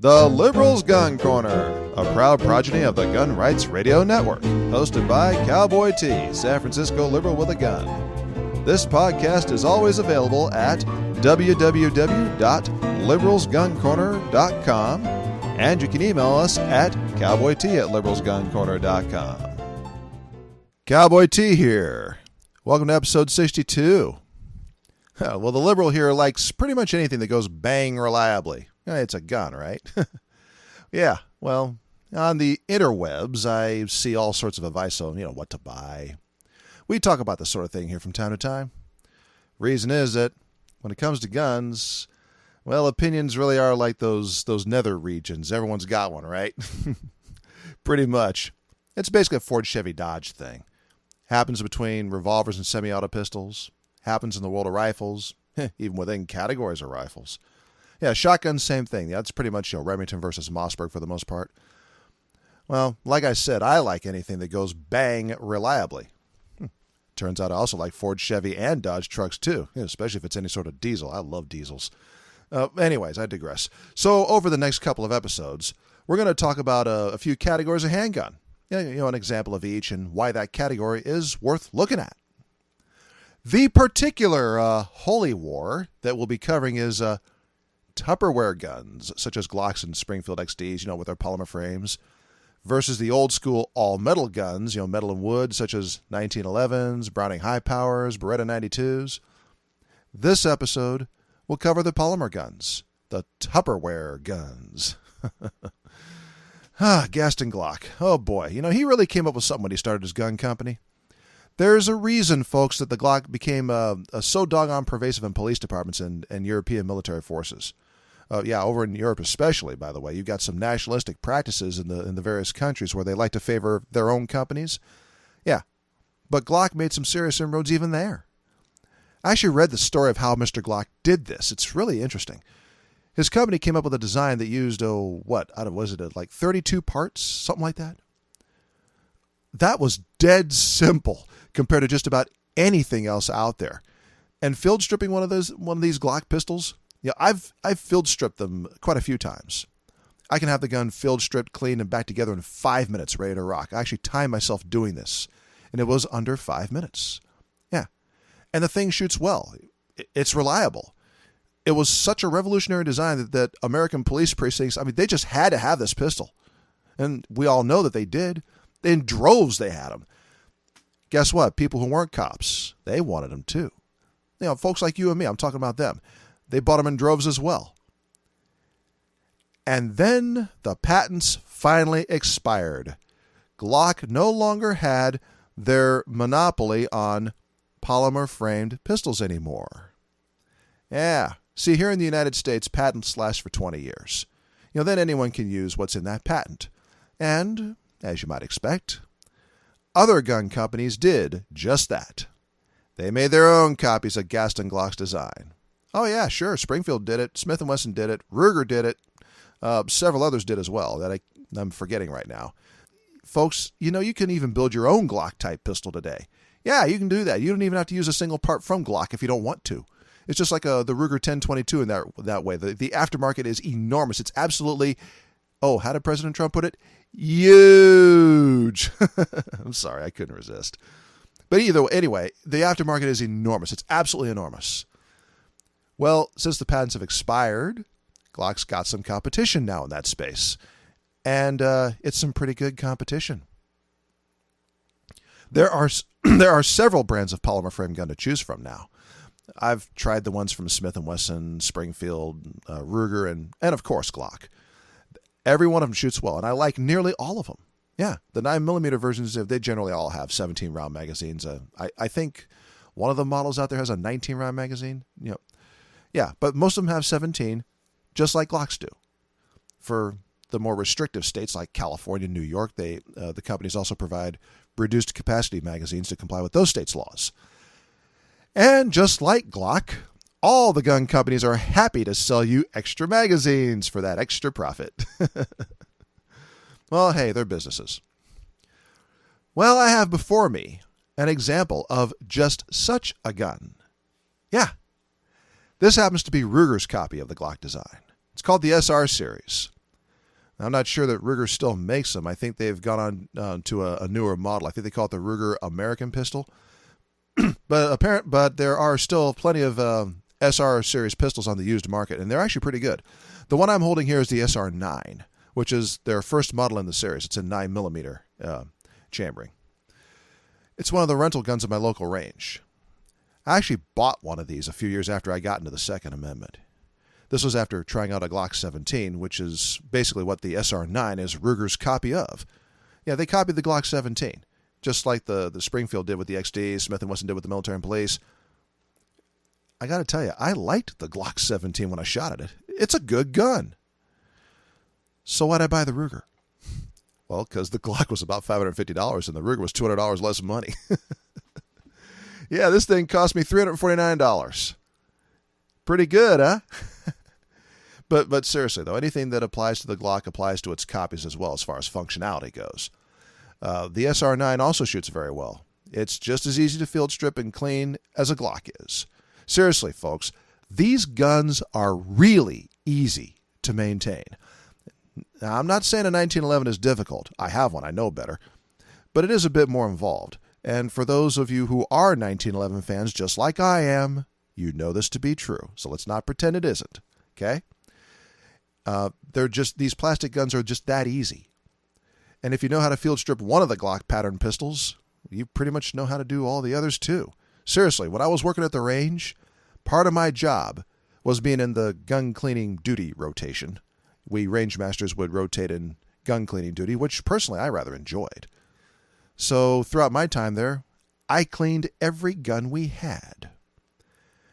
The Liberals Gun Corner, a proud progeny of the Gun Rights Radio Network, hosted by Cowboy T, San Francisco liberal with a gun. This podcast is always available at www.liberalsguncorner.com, and you can email us at cowboyt@liberalsguncorner.com. Cowboy T here. Welcome to episode 62. Well, the liberal here likes pretty much anything that goes bang reliably. It's a gun, right? Yeah, well, on the interwebs, I see all sorts of advice on, what to buy. We talk about this sort of thing here from time to time. Reason is that when it comes to guns, well, opinions really are like those nether regions. Everyone's got one, right? Pretty much. It's basically a Ford, Chevy, Dodge thing. Happens between revolvers and semi-auto pistols. Happens in the world of rifles, even within categories of rifles. Yeah, shotguns, same thing. That's pretty much Remington versus Mossberg for the most part. Well, like I said, I like anything that goes bang reliably. Turns out I also like Ford, Chevy, and Dodge trucks too, especially if it's any sort of diesel. I love diesels. Anyways, I digress. So over the next couple of episodes, we're going to talk about a few categories of handgun. An example of each and why that category is worth looking at. The particular holy war that we'll be covering is Tupperware guns, such as Glocks and Springfield XDs, with their polymer frames, versus the old school all-metal guns, metal and wood, such as 1911s, Browning High Powers, Beretta 92s. This episode will cover the polymer guns, the Tupperware guns. Gaston Glock. Oh boy, he really came up with something when he started his gun company. There's a reason, folks, that the Glock became so doggone pervasive in police departments and European military forces. Over in Europe especially, by the way. You've got some nationalistic practices in the various countries where they like to favor their own companies. Yeah, but Glock made some serious inroads even there. I actually read the story of how Mr. Glock did this. It's really interesting. His company came up with a design that used, 32 parts? Something like that? That was dead simple compared to just about anything else out there. And field stripping one of these Glock pistols, I've field stripped them quite a few times. I can have the gun field stripped, cleaned, and back together in 5 minutes, ready to rock. I actually timed myself doing this, and it was under 5 minutes. Yeah, and the thing shoots well. It's reliable. It was such a revolutionary design that American police precincts, they just had to have this pistol. And we all know that they did. In droves they had them. Guess what? People who weren't cops, they wanted them too. Folks like you and me, I'm talking about them. They bought them in droves as well. And then the patents finally expired. Glock no longer had their monopoly on polymer-framed pistols anymore. Yeah. See, here in the United States, patents last for 20 years. Then anyone can use what's in that patent. And, as you might expect, other gun companies did just that. They made their own copies of Gaston Glock's design. Oh yeah, sure, Springfield did it, Smith & Wesson did it, Ruger did it, several others did as well that I'm forgetting right now. Folks, you can even build your own Glock-type pistol today. Yeah, you can do that. You don't even have to use a single part from Glock if you don't want to. It's just like the Ruger 1022 in that way. The aftermarket is enormous. It's absolutely, how did President Trump put it? Huge. I'm sorry, I couldn't resist. But anyway, the aftermarket is enormous. It's absolutely enormous. Well, since the patents have expired, Glock's got some competition now in that space. And it's some pretty good competition. There are several brands of polymer frame gun to choose from now. I've tried the ones from Smith & Wesson, Springfield, Ruger, and of course Glock. Every one of them shoots well, and I like nearly all of them. Yeah, the 9mm versions, they generally all have 17-round magazines. I think one of the models out there has a 19-round magazine. Yeah, but most of them have 17, just like Glocks do. For the more restrictive states like California and New York, the companies also provide reduced capacity magazines to comply with those states' laws. And just like Glock, all the gun companies are happy to sell you extra magazines for that extra profit. Well, hey, they're businesses. Well, I have before me an example of just such a gun. Yeah, this happens to be Ruger's copy of the Glock design. It's called the SR series. I'm not sure that Ruger still makes them. I think they've gone on to a newer model. I think they call it the Ruger American pistol. But there are still plenty of SR series pistols on the used market, and they're actually pretty good. The one I'm holding here is the SR9, which is their first model in the series. It's a 9mm chambering. It's one of the rental guns at my local range. I actually bought one of these a few years after I got into the Second Amendment. This was after trying out a Glock-17, which is basically what the SR9 is Ruger's copy of. Yeah, they copied the Glock-17, just like the Springfield did with the XD, Smith & Wesson did with the military and police. I got to tell you, I liked the Glock-17 when I shot at it. It's a good gun. So why'd I buy the Ruger? Well, because the Glock was about $550 and the Ruger was $200 less money. Yeah, this thing cost me $349. Pretty good, huh? But seriously, though, anything that applies to the Glock applies to its copies as well as far as functionality goes. The SR9 also shoots very well. It's just as easy to field strip and clean as a Glock is. Seriously, folks, these guns are really easy to maintain. Now, I'm not saying a 1911 is difficult. I have one. I know better. But it is a bit more involved. And for those of you who are 1911 fans, just like I am, you know this to be true. So let's not pretend it isn't. Okay? These plastic guns are just that easy. And if you know how to field strip one of the Glock pattern pistols, you pretty much know how to do all the others too. Seriously, when I was working at the range, part of my job was being in the gun cleaning duty rotation. We range masters would rotate in gun cleaning duty, which personally I rather enjoyed. So throughout my time there, I cleaned every gun we had.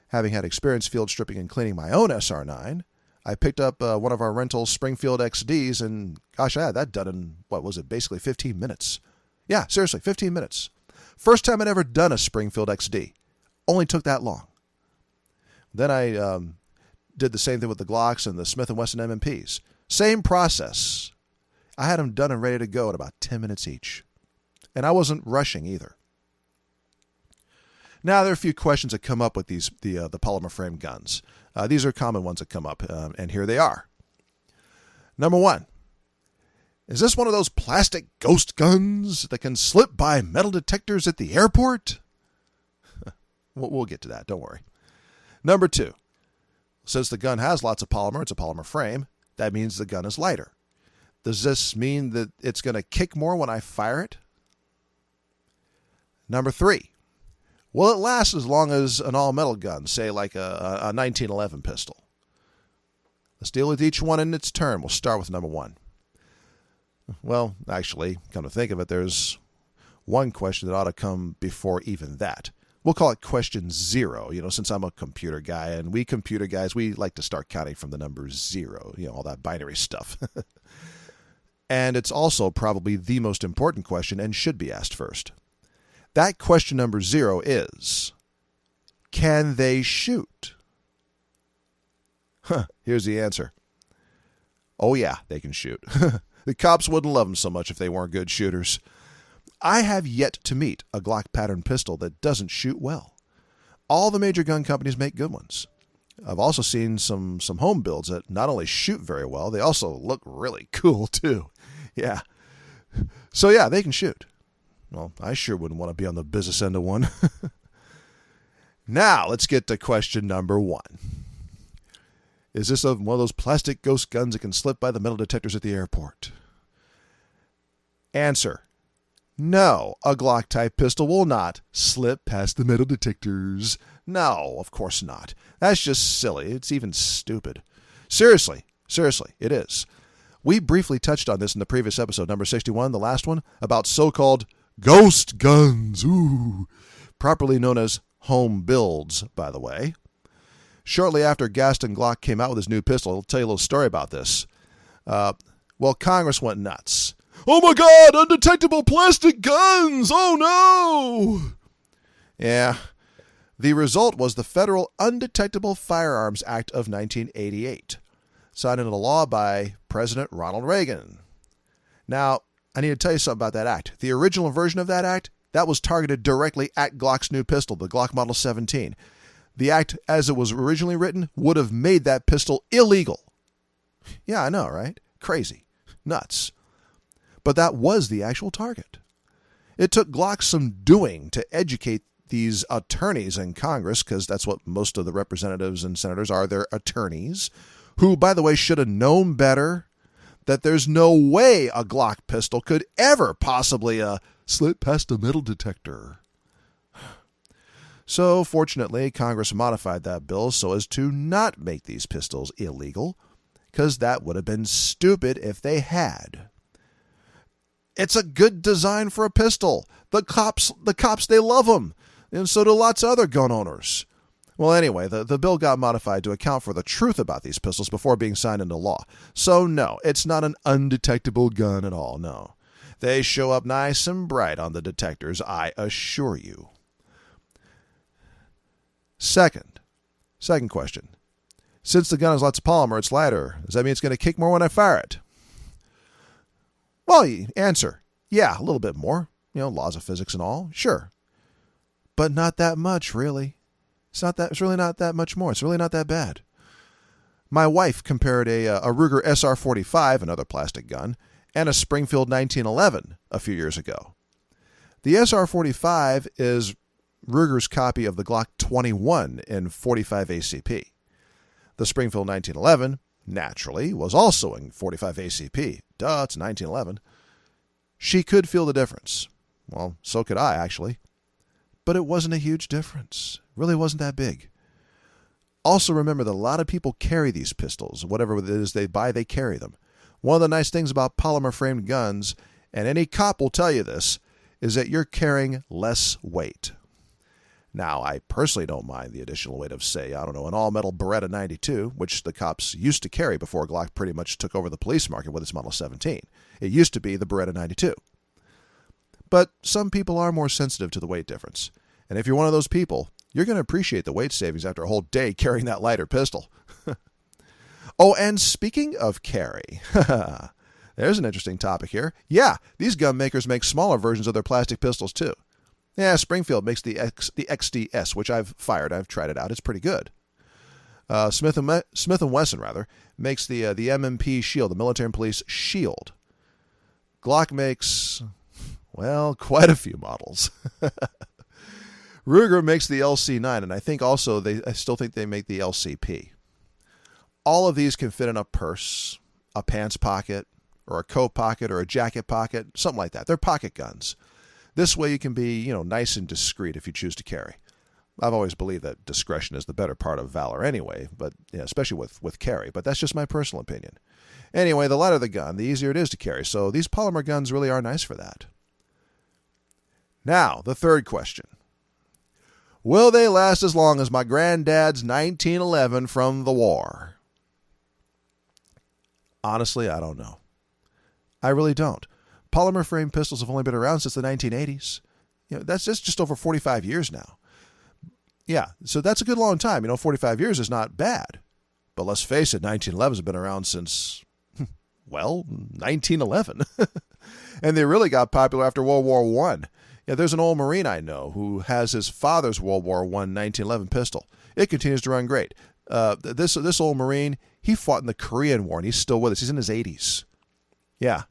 Having had experience field stripping and cleaning my own SR9, I picked up one of our rental Springfield XDs, and gosh, I had that done in, basically 15 minutes. Yeah, seriously, 15 minutes. First time I'd ever done a Springfield XD. Only took that long. Then I did the same thing with the Glocks and the Smith & Wesson MMPs. Same process. I had them done and ready to go in about 10 minutes each. And I wasn't rushing either. Now, there are a few questions that come up with the polymer-framed guns. These are common ones that come up, and here they are. Number one, is this one of those plastic ghost guns that can slip by metal detectors at the airport? We'll get to that, don't worry. Number two, since the gun has lots of polymer, it's a polymer frame, that means the gun is lighter. Does this mean that it's going to kick more when I fire it? Number three, will it last as long as an all-metal gun, say like a 1911 pistol? Let's deal with each one in its turn. We'll start with number one. Well, actually, come to think of it, there's one question that ought to come before even that. We'll call it question zero, since I'm a computer guy, and we computer guys, we like to start counting from the number zero, all that binary stuff. And it's also probably the most important question and should be asked first. That question number zero is, can they shoot? Here's the answer. Oh yeah, they can shoot. The cops wouldn't love them so much if they weren't good shooters. I have yet to meet a Glock pattern pistol that doesn't shoot well. All the major gun companies make good ones. I've also seen some home builds that not only shoot very well, they also look really cool too. Yeah. So yeah, they can shoot. Well, I sure wouldn't want to be on the business end of one. Now, let's get to question number one. Is this one of those plastic ghost guns that can slip by the metal detectors at the airport? Answer. No, a Glock-type pistol will not slip past the metal detectors. No, of course not. That's just silly. It's even stupid. Seriously, it is. We briefly touched on this in the previous episode, number 61, the last one, about so-called ghost guns. Ooh, properly known as home builds, by the way. Shortly after Gaston Glock came out with his new pistol, I'll tell you a little story about this. Congress went nuts. Oh my God, undetectable plastic guns! Oh no! Yeah, the result was the Federal Undetectable Firearms Act of 1988, signed into law by President Ronald Reagan. Now, I need to tell you something about that act. The original version of that act, that was targeted directly at Glock's new pistol, the Glock Model 17. The act, as it was originally written, would have made that pistol illegal. Yeah, I know, right? Crazy. nuts. But that was the actual target. It took Glock some doing to educate these attorneys in Congress, because that's what most of the representatives and senators are. They're attorneys, who, by the way, should have known better, that there's no way a Glock pistol could ever possibly slip past a metal detector. So, fortunately, Congress modified that bill so as to not make these pistols illegal, because that would have been stupid if they had. It's a good design for a pistol. The cops, they love them, and so do lots of other gun owners. Well, anyway, the bill got modified to account for the truth about these pistols before being signed into law. So, no, it's not an undetectable gun at all, no. They show up nice and bright on the detectors, I assure you. Second question. Since the gun has lots of polymer, it's lighter. Does that mean it's going to kick more when I fire it? Well, answer, yeah, a little bit more. Laws of physics and all, sure. But not that much, really. It's really not that much more. It's really not that bad. My wife compared a Ruger SR-45, another plastic gun, and a Springfield 1911 a few years ago. The SR-45 is Ruger's copy of the Glock-21 in .45 ACP. The Springfield 1911, naturally, was also in .45 ACP. Duh, it's 1911. She could feel the difference. Well, so could I, actually. But it wasn't a huge difference. It really wasn't that big. Also remember that a lot of people carry these pistols. Whatever it is they buy, they carry them. One of the nice things about polymer-framed guns, and any cop will tell you this, is that you're carrying less weight. Now, I personally don't mind the additional weight of, say, an all-metal Beretta 92, which the cops used to carry before Glock pretty much took over the police market with its Model 17. It used to be the Beretta 92. But some people are more sensitive to the weight difference. And if you're one of those people, you're going to appreciate the weight savings after a whole day carrying that lighter pistol. Oh, and speaking of carry, there's an interesting topic here. Yeah, these gun makers make smaller versions of their plastic pistols too. Yeah, Springfield makes the XDS, which I've fired. I've tried it out. It's pretty good. Smith & Wesson, makes the M&P Shield, the Military and Police Shield. Glock makes, well, quite a few models. Ruger makes the LC9, and I think also I still think they make the LCP. All of these can fit in a purse, a pants pocket, or a coat pocket, or a jacket pocket, something like that. They're pocket guns. This way you can be, nice and discreet if you choose to carry. I've always believed that discretion is the better part of valor anyway, but especially with carry. But that's just my personal opinion. Anyway, the lighter the gun, the easier it is to carry. So these polymer guns really are nice for that. Now, the third question. Will they last as long as my granddad's 1911 from the war? Honestly, I don't know. I really don't. Polymer frame pistols have only been around since the 1980s. That's just over 45 years now. Yeah, so that's a good long time. 45 years is not bad. But let's face it, 1911s have been around since, 1911. And they really got popular after World War I. Yeah, there's an old Marine I know who has his father's World War I 1911 pistol. It continues to run great. This old Marine, he fought in the Korean War, and he's still with us. He's in his 80s. Yeah.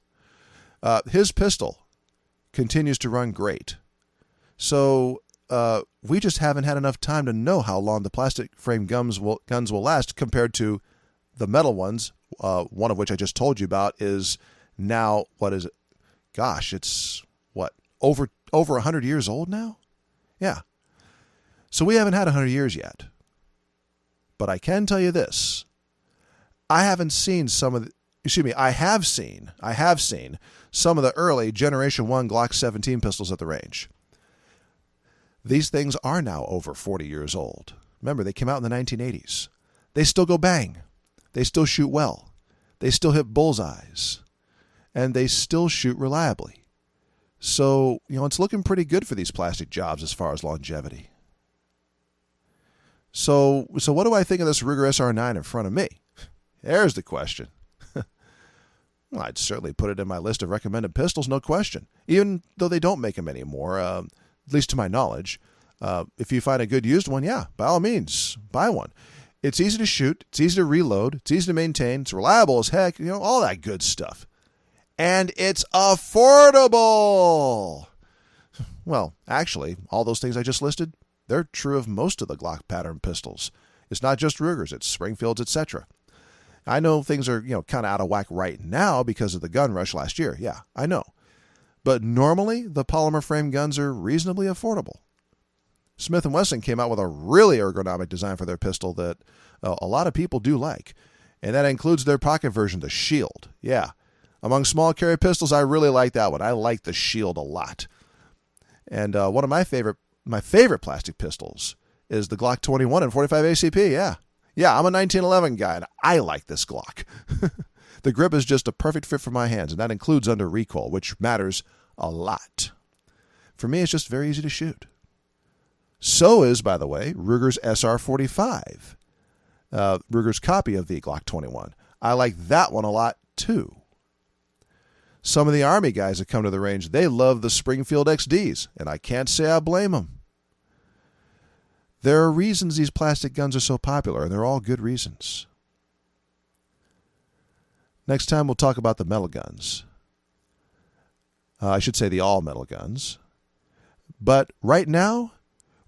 His pistol continues to run great. So we just haven't had enough time to know how long the plastic frame guns will last compared to the metal ones, one of which I just told you about is now, what is it? Gosh, it's over 100 years old now? Yeah. So we haven't had 100 years yet. But I can tell you this. I have seen some of the early Generation 1 Glock 17 pistols at the range. These things are now over 40 years old. Remember, they came out in the 1980s. They still go bang. They still shoot well. They still hit bullseyes. And they still shoot reliably. So, it's looking pretty good for these plastic jobs as far as longevity. So what do I think of this Ruger SR9 in front of me? There's the question. Well, I'd certainly put it in my list of recommended pistols, no question. Even though they don't make them anymore, at least to my knowledge. If you find a good used one, yeah, by all means, buy one. It's easy to shoot. It's easy to reload. It's easy to maintain. It's reliable as heck. All that good stuff. And it's affordable. Well, actually, all those things I just listed, they're true of most of the Glock pattern pistols. It's not just Rugers, it's Springfields, etc. I know things are, kind of out of whack right now because of the gun rush last year. Yeah, I know. But normally, the polymer-framed guns are reasonably affordable. Smith & Wesson came out with a really ergonomic design for their pistol that a lot of people do like. And that includes their pocket version, the Shield. Yeah. Among small carry pistols, I really like that one. I like the Shield a lot. And one of my favorite plastic pistols is the Glock 21 and 45 ACP. Yeah. Yeah, I'm a 1911 guy, and I like this Glock. The grip is just a perfect fit for my hands, and that includes under recoil, which matters a lot. For me, it's just very easy to shoot. So is, by the way, Ruger's SR45, Ruger's copy of the Glock 21. I like that one a lot, too. Some of the Army guys that come to the range, they love the Springfield XDs, and I can't say I blame them. There are reasons these plastic guns are so popular, and they're all good reasons. Next time, we'll talk about the metal guns. I should say the all-metal guns. But right now,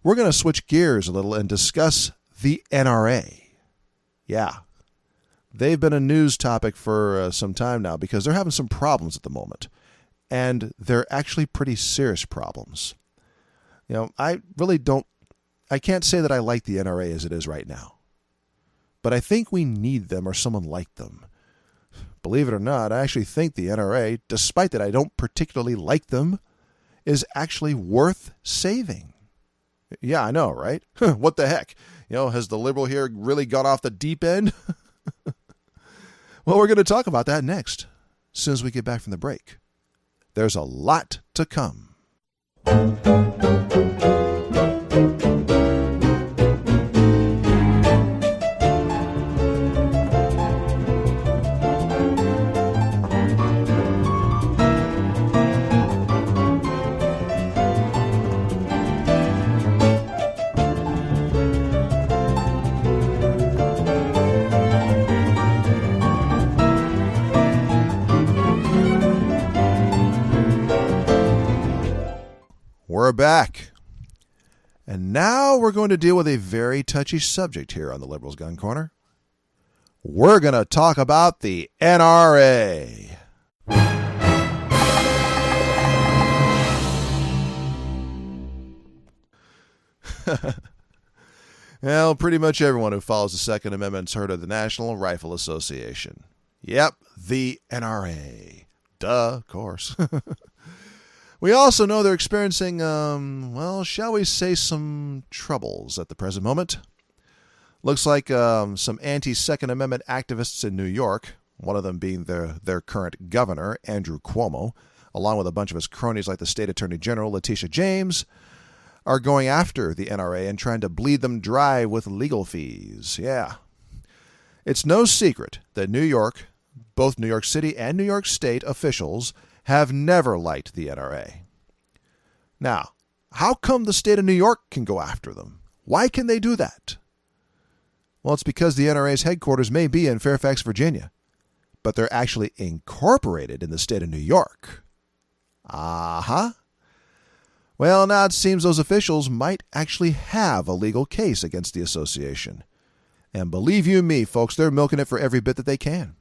we're going to switch gears a little and discuss the NRA. Yeah. They've been a news topic for some time now because they're having some problems at the moment. And they're actually pretty serious problems. I can't say that I like the NRA as it is right now. But I think we need them or someone like them. Believe it or not, I actually think the NRA, despite that I don't particularly like them, is actually worth saving. Yeah, I know, right? What the heck? Has the liberal here really gone off the deep end? Well, we're going to talk about that next, as soon as we get back from the break. There's a lot to come. We're back. And now we're going to deal with a very touchy subject here on the Liberals Gun Corner. We're going to talk about the NRA. Well, pretty much everyone who follows the Second Amendment's heard of the National Rifle Association. Yep, the NRA. Duh, of course. We also know they're experiencing, shall we say some troubles at the present moment. Looks like some anti-Second Amendment activists in New York, one of them being their current governor, Andrew Cuomo, along with a bunch of his cronies like the State Attorney General, Letitia James, are going after the NRA and trying to bleed them dry with legal fees. Yeah. It's no secret that New York, both New York City and New York State officials, have never liked the NRA. Now, how come the state of New York can go after them? Why can they do that? Well, it's because the NRA's headquarters may be in Fairfax, Virginia, but they're actually incorporated in the state of New York. Uh-huh. Well, now it seems those officials might actually have a legal case against the association. And believe you me, folks, they're milking it for every bit that they can.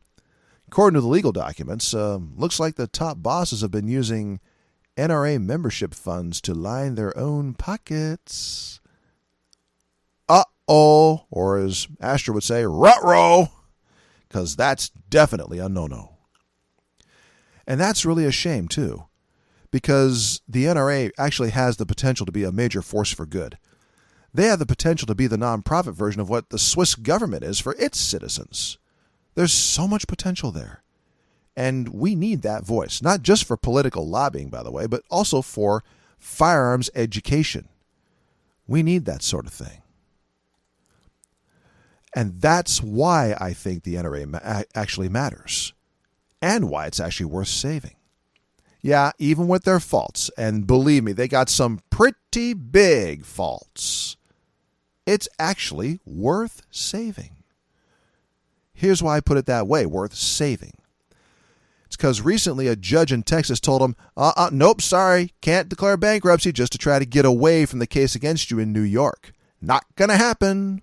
According to the legal documents, looks like the top bosses have been using NRA membership funds to line their own pockets. Uh-oh, or as Astor would say, ruh-roh, because that's definitely a no-no. And that's really a shame, too, because the NRA actually has the potential to be a major force for good. They have the potential to be the nonprofit version of what the Swiss government is for its citizens. There's so much potential there. And we need that voice, not just for political lobbying, by the way, but also for firearms education. We need that sort of thing. And that's why I think the NRA actually matters, and why it's actually worth saving. Yeah, even with their faults, and believe me, they got some pretty big faults, it's actually worth saving. Here's why I put it that way, worth saving. It's because recently a judge in Texas told him, nope, sorry, can't declare bankruptcy just to try to get away from the case against you in New York. Not going to happen.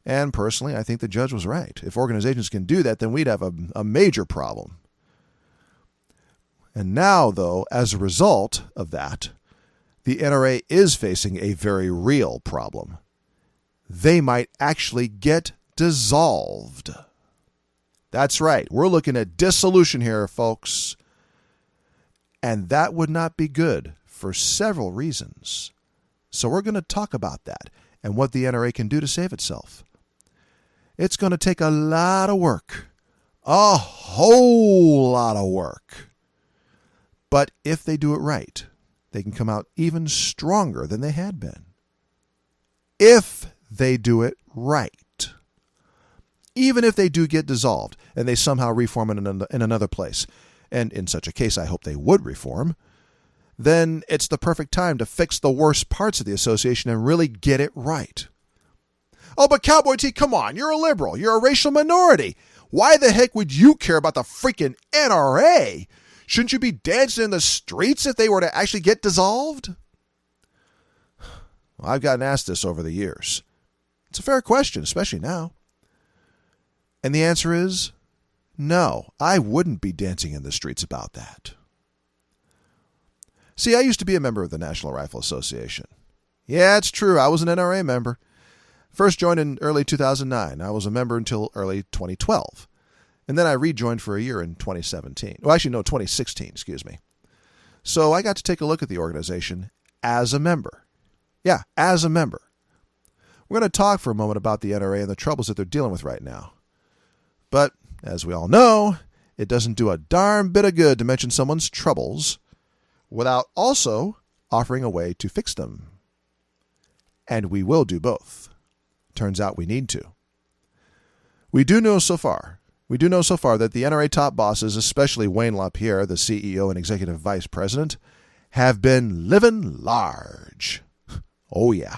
And personally, I think the judge was right. If organizations can do that, then we'd have a major problem. And now, though, as a result of that, the NRA is facing a very real problem. They might actually get dissolved. That's right. We're looking at dissolution here, folks. And that would not be good for several reasons. So we're going to talk about that and what the NRA can do to save itself. It's going to take a lot of work. A whole lot of work. But if they do it right, they can come out even stronger than they had been. If they do it right. Even if they do get dissolved and they somehow reform in another place, and in such a case I hope they would reform, then it's the perfect time to fix the worst parts of the association and really get it right. Oh, but Cowboy T, come on, you're a liberal. You're a racial minority. Why the heck would you care about the freaking NRA? Shouldn't you be dancing in the streets if they were to actually get dissolved? Well, I've gotten asked this over the years. It's a fair question, especially now. And the answer is no, I wouldn't be dancing in the streets about that. See, I used to be a member of the National Rifle Association. Yeah, it's true. I was an NRA member. First joined in early 2009. I was a member until early 2012. And then I rejoined for a year in 2017. Well, actually, no, 2016, excuse me. So I got to take a look at the organization as a member. Yeah, as a member. We're going to talk for a moment about the NRA and the troubles that they're dealing with right now. But, as we all know, it doesn't do a darn bit of good to mention someone's troubles without also offering a way to fix them. And we will do both. Turns out we need to. We do know so far that the NRA top bosses, especially Wayne LaPierre, the CEO and executive vice president, have been living large. Oh, yeah.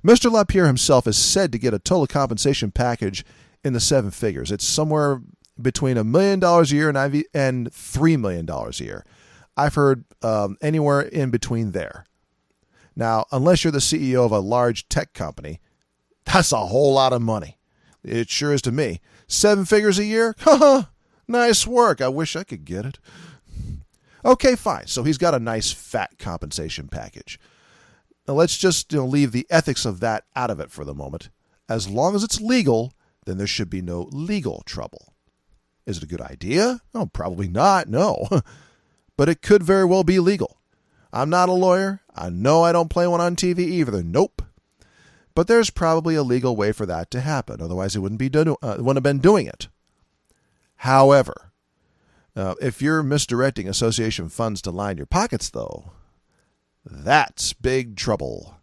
Mr. LaPierre himself is said to get a total compensation package in the seven figures. It's somewhere between $1 million a year and $3 million a year. I've heard anywhere in between there. Now, unless you're the CEO of a large tech company, that's a whole lot of money. It sure is to me. 7 figures a year? Nice work. I wish I could get it. Okay, fine. So he's got a nice fat compensation package. Now let's just leave the ethics of that out of it for the moment. As long as it's legal, then there should be no legal trouble. Is it a good idea? Oh, probably not, no. But it could very well be legal. I'm not a lawyer. I know I don't play one on TV either. Nope. But there's probably a legal way for that to happen. Otherwise, it wouldn't have been doing it. However, if you're misdirecting association funds to line your pockets, though, that's big trouble.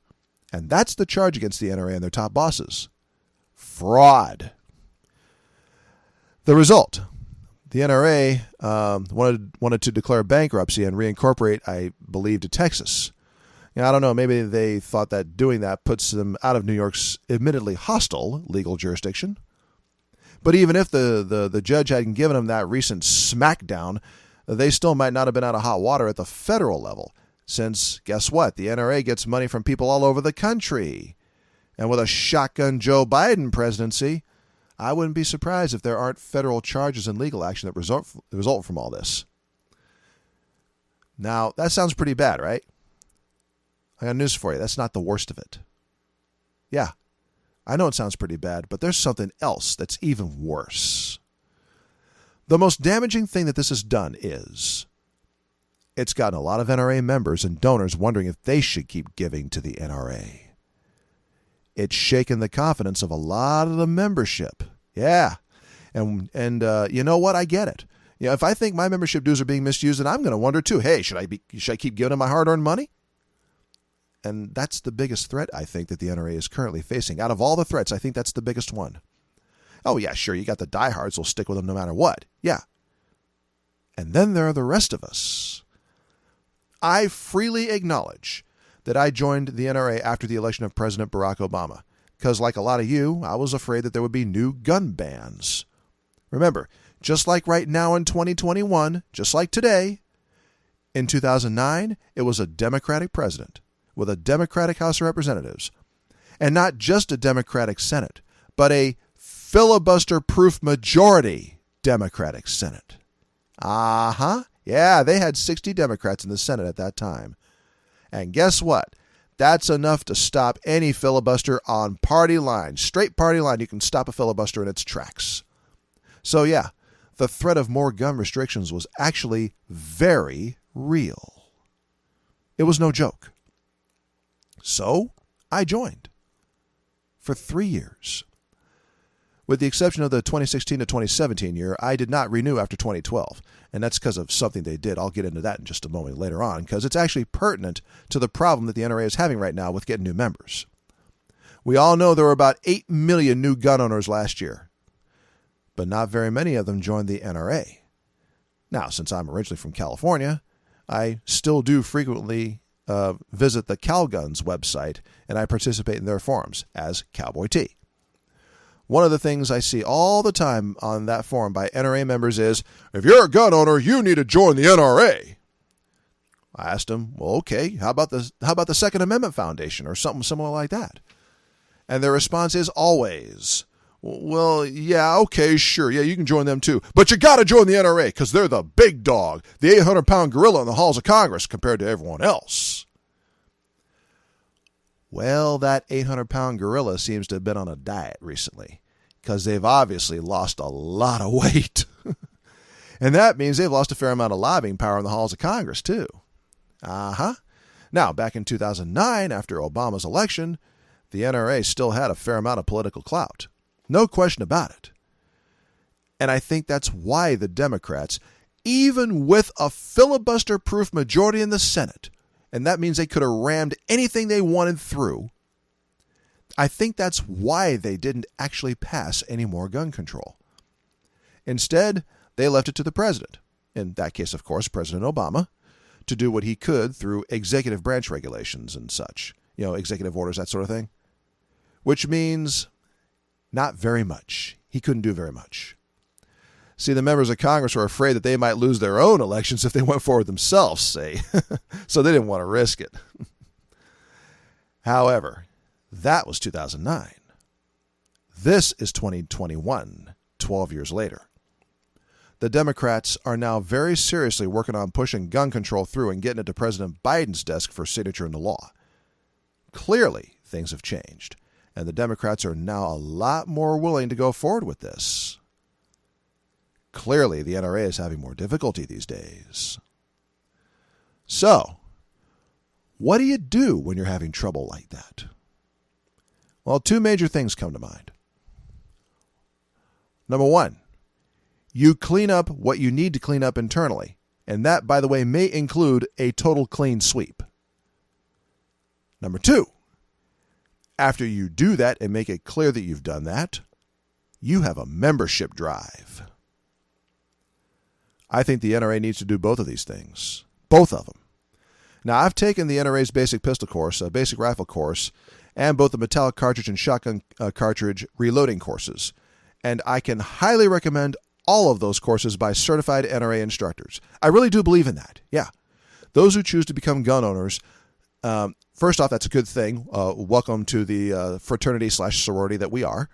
And that's the charge against the NRA and their top bosses. Fraud. The result, the NRA wanted to declare bankruptcy and reincorporate, I believe, to Texas. I don't know, maybe they thought that doing that puts them out of New York's admittedly hostile legal jurisdiction. But even if the judge hadn't given them that recent smackdown, they still might not have been out of hot water at the federal level, since, guess what, the NRA gets money from people all over the country. And with a shotgun Joe Biden presidency, I wouldn't be surprised if there aren't federal charges and legal action that result from all this. Now, that sounds pretty bad, right? I got news for you. That's not the worst of it. Yeah, I know it sounds pretty bad, but there's something else that's even worse. The most damaging thing that this has done is it's gotten a lot of NRA members and donors wondering if they should keep giving to the NRA. It's shaken the confidence of a lot of the membership. Yeah. And you know what? I get it. If I think my membership dues are being misused, then I'm going to wonder too, hey, should I keep giving them my hard-earned money? And that's the biggest threat, I think, that the NRA is currently facing. Out of all the threats, I think that's the biggest one. Oh, yeah, sure, you got the diehards who'll stick with them no matter what. Yeah. And then there are the rest of us. I freely acknowledge that I joined the NRA after the election of President Barack Obama, because like a lot of you, I was afraid that there would be new gun bans. Remember, Just like right now in 2021, just like today, in 2009, it was a Democratic president with a Democratic House of Representatives. And not just a Democratic Senate, but a filibuster-proof majority Democratic Senate. Yeah, they had 60 Democrats in the Senate at that time. And guess what? That's enough to stop any filibuster on party lines. Straight party line, you can stop a filibuster in its tracks. So yeah, the threat of more gun restrictions was actually very real. It was no joke. So I joined for 3 years. With the exception of the 2016 to 2017 year, I did not renew after 2012. And that's because of something they did. I'll get into that in just a moment later on, because it's actually pertinent to the problem that the NRA is having right now with getting new members. We all know there were about 8 million new gun owners last year, but not very many of them joined the NRA. Now, since I'm originally from California, I still do frequently visit the CalGuns website, and I participate in their forums as Cowboy T. One of the things I see all the time on that forum by NRA members is, if you're a gun owner, you need to join the NRA. I asked them, well, okay, how about the Second Amendment Foundation or something similar like that? And their response is always, well, yeah, okay, sure, yeah, you can join them too. But you got to join the NRA because they're the big dog, the 800-pound gorilla in the halls of Congress compared to everyone else. Well, that 800-pound gorilla seems to have been on a diet recently because they've obviously lost a lot of weight. And that means they've lost a fair amount of lobbying power in the halls of Congress, too. Now, back in 2009, after Obama's election, the NRA still had a fair amount of political clout. No question about it. And I think that's why the Democrats, even with a filibuster-proof majority in the Senate, and that means they could have rammed anything they wanted through, I think that's why they didn't actually pass any more gun control. Instead, they left it to the president, in that case, of course, President Obama, to do what he could through executive branch regulations and such, executive orders, that sort of thing, which means not very much. He couldn't do very much. See, the members of Congress were afraid that they might lose their own elections if they went forward themselves, see. So they didn't want to risk it. However, that was 2009. This is 2021, 12 years later. The Democrats are now very seriously working on pushing gun control through and getting it to President Biden's desk for signature into law. Clearly, things have changed, and the Democrats are now a lot more willing to go forward with this. Clearly, the NRA is having more difficulty these days. So, what do you do when you're having trouble like that? Well, two major things come to mind. Number one, you clean up what you need to clean up internally. And that, by the way, may include a total clean sweep. Number two, after you do that and make it clear that you've done that, you have a membership drive. I think the NRA needs to do both of these things. Both of them. Now, I've taken the NRA's basic pistol course, a basic rifle course, and both the metallic cartridge and shotgun cartridge reloading courses. And I can highly recommend all of those courses by certified NRA instructors. I really do believe in that. Yeah. Those who choose to become gun owners, first off, that's a good thing. Welcome to the fraternity/sorority that we are.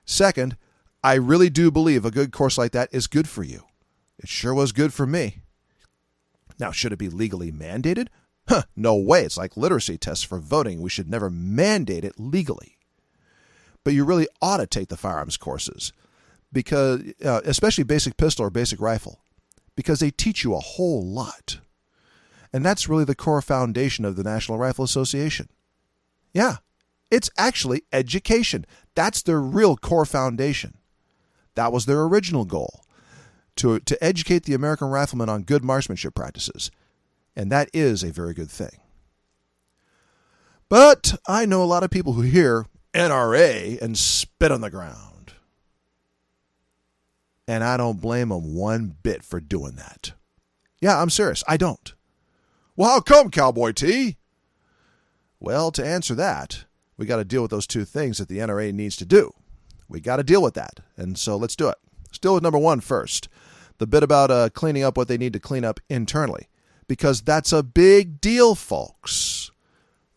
Second, I really do believe a good course like that is good for you. It sure was good for me. Now, should it be legally mandated? No way. It's like literacy tests for voting. We should never mandate it legally. But you really ought to take the firearms courses, because especially basic pistol or basic rifle, because they teach you a whole lot. And that's really the core foundation of the National Rifle Association. Yeah, it's actually education. That's their real core foundation. That was their original goal. To educate the American rifleman on good marksmanship practices. And that is a very good thing. But I know a lot of people who hear NRA and spit on the ground. And I don't blame them one bit for doing that. Yeah, I'm serious. I don't. Well, how come, Cowboy T? Well, to answer that, we got to deal with those two things that the NRA needs to do. We got to deal with that. And so let's do it. Let's deal with number one first. The bit about cleaning up what they need to clean up internally. Because that's a big deal, folks.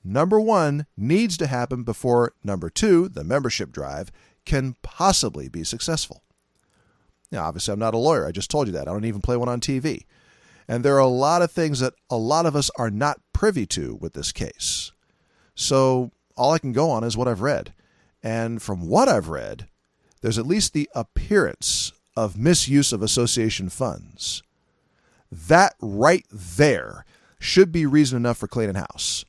Number one needs to happen before number two, the membership drive, can possibly be successful. Now, obviously, I'm not a lawyer. I just told you that. I don't even play one on TV. And there are a lot of things that a lot of us are not privy to with this case. So all I can go on is what I've read. And from what I've read, there's at least the appearance of misuse of association funds. That right there should be reason enough for cleaning house.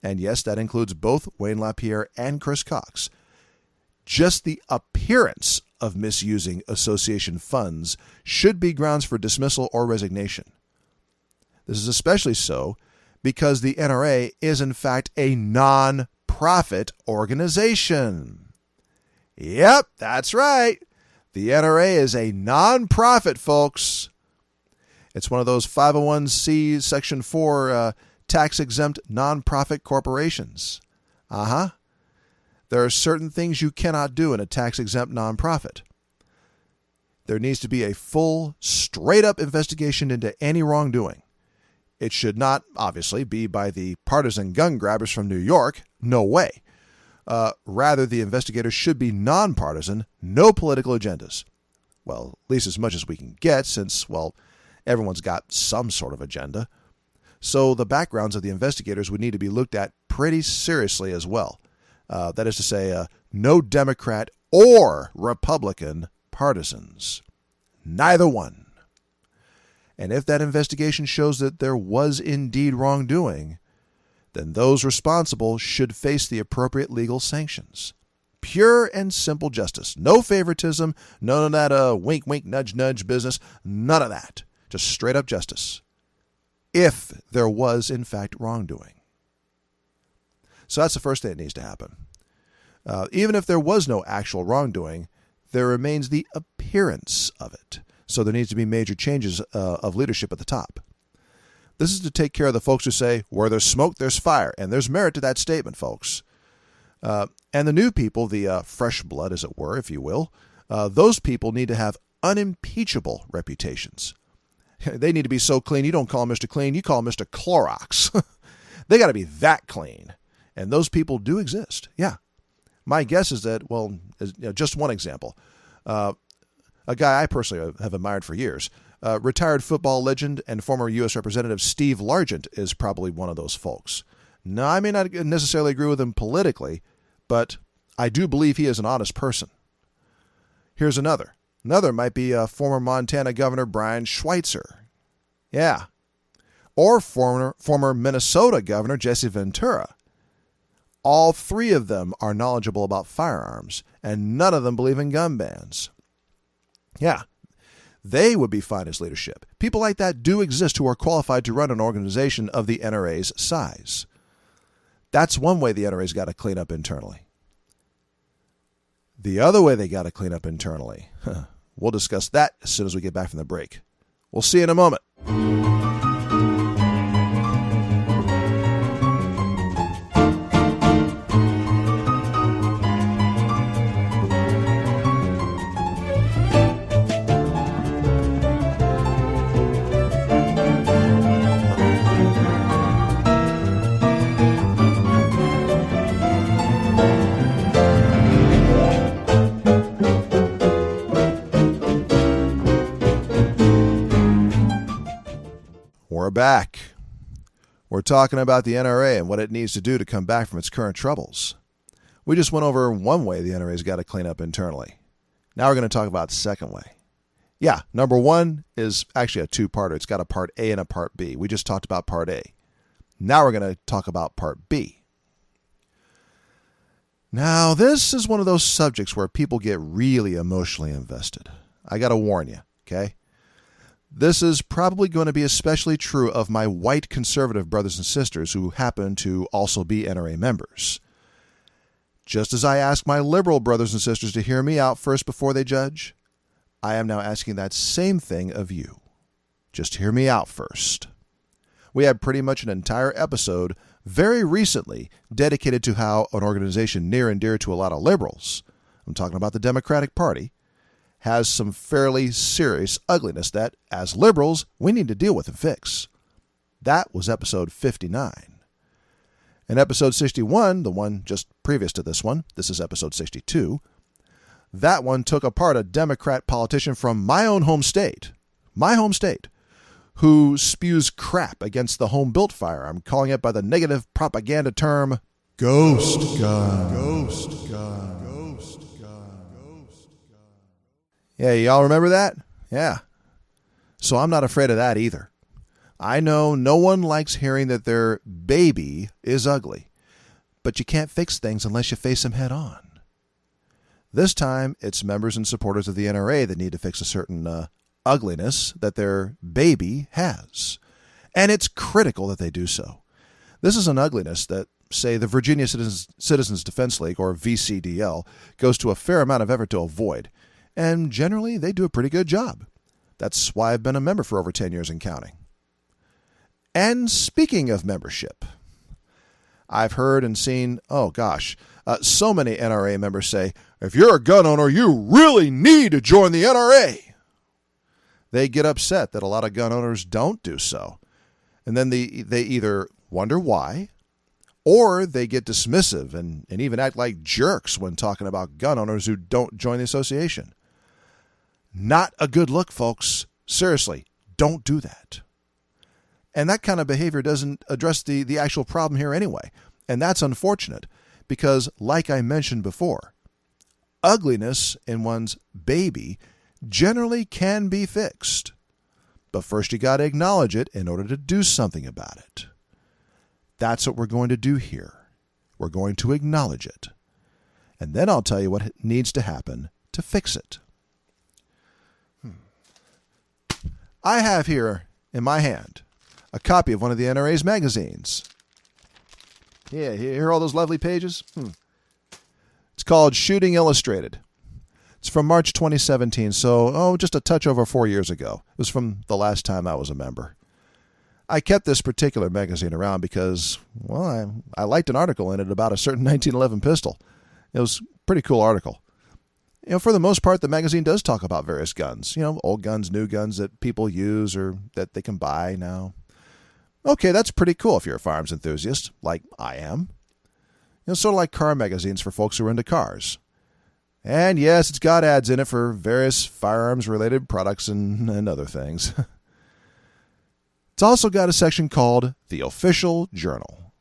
And yes, that includes both Wayne LaPierre and Chris Cox. Just the appearance of misusing association funds should be grounds for dismissal or resignation. This is especially so because the NRA is in fact a non-profit organization. Yep, that's right. The NRA is a non-profit, folks. It's one of those 501c Section 4 tax-exempt non-profit corporations. There are certain things you cannot do in a tax-exempt nonprofit. There needs to be a full, straight-up investigation into any wrongdoing. It should not, obviously, be by the partisan gun grabbers from New York. No way. Rather, the investigators should be nonpartisan, no political agendas. Well, at least as much as we can get, since, well, everyone's got some sort of agenda. So the backgrounds of the investigators would need to be looked at pretty seriously as well. That is to say, no Democrat or Republican partisans. Neither one. And if that investigation shows that there was indeed wrongdoing, then those responsible should face the appropriate legal sanctions. Pure and simple justice. No favoritism, none of that wink, wink, nudge, nudge business. None of that. Just straight up justice. If there was, in fact, wrongdoing. So that's the first thing that needs to happen. Even if there was no actual wrongdoing, there remains the appearance of it. So there needs to be major changes of leadership at the top. This is to take care of the folks who say, where there's smoke, there's fire. And there's merit to that statement, folks. And the new people, the fresh blood, as it were, if you will, those people need to have unimpeachable reputations. They need to be so clean, you don't call Mr. Clean, you call Mr. Clorox. They got to be that clean. And those people do exist. Yeah. My guess is that, well, just one example. A guy I personally have admired for years, retired football legend and former U.S. Representative Steve Largent is probably one of those folks. Now, I may not necessarily agree with him politically, but I do believe he is an honest person. Here's another. Another might be former Montana Governor Brian Schweitzer. Yeah. Or former Minnesota Governor Jesse Ventura. All three of them are knowledgeable about firearms, and none of them believe in gun bans. Yeah, they would be fine as leadership. People like that do exist who are qualified to run an organization of the NRA's size. That's one way the NRA's got to clean up internally. The other way they got to clean up internally, we'll discuss that as soon as we get back from the break. We'll see you in a moment. We're back. We're talking about the NRA and what it needs to do to come back from its current troubles. We just went over one way the NRA's got to clean up internally. Now we're going to talk about the second way. Yeah, number one is actually a two-parter. It's got a part A and a part B. We just talked about part A. Now we're going to talk about part B. Now, this is one of those subjects where people get really emotionally invested. I got to warn you, okay? This is probably going to be especially true of my white conservative brothers and sisters who happen to also be NRA members. Just as I ask my liberal brothers and sisters to hear me out first before they judge, I am now asking that same thing of you. Just hear me out first. We had pretty much an entire episode very recently dedicated to how an organization near and dear to a lot of liberals, I'm talking about the Democratic Party, has some fairly serious ugliness that, as liberals, we need to deal with and fix. That was episode 59. In episode 61, the one just previous to this one, this is episode 62, that one took apart a Democrat politician from my own home state, who spews crap against the home-built firearm, calling it by the negative propaganda term, ghost gun. Ghost gun. Ghost gun. Ghost gun. Yeah, y'all remember that? Yeah. So I'm not afraid of that either. I know no one likes hearing that their baby is ugly, but you can't fix things unless you face them head on. This time, it's members and supporters of the NRA that need to fix a certain ugliness that their baby has. And it's critical that they do so. This is an ugliness that, say, the Virginia Citizens Defense League, or VCDL, goes to a fair amount of effort to avoid. And generally, they do a pretty good job. That's why I've been a member for over 10 years and counting. And speaking of membership, I've heard and seen, so many NRA members say, if you're a gun owner, you really need to join the NRA. They get upset that a lot of gun owners don't do so. And then they either wonder why, or they get dismissive and even act like jerks when talking about gun owners who don't join the association. Not a good look, folks. Seriously, don't do that. And that kind of behavior doesn't address the actual problem here anyway. And that's unfortunate because, like I mentioned before, ugliness in one's baby generally can be fixed. But first you got to acknowledge it in order to do something about it. That's what we're going to do here. We're going to acknowledge it. And then I'll tell you what needs to happen to fix it. I have here in my hand a copy of one of the NRA's magazines. Yeah, you hear all those lovely pages? It's called Shooting Illustrated. It's from March 2017, so just a touch over 4 years ago. It was from the last time I was a member. I kept this particular magazine around because, I liked an article in it about a certain 1911 pistol. It was a pretty cool article. For the most part, the magazine does talk about various guns. Old guns, new guns that people use or that they can buy now. Okay, that's pretty cool if you're a firearms enthusiast, like I am. Sort of like car magazines for folks who are into cars. And yes, it's got ads in it for various firearms-related products and other things. It's also got a section called The Official Journal.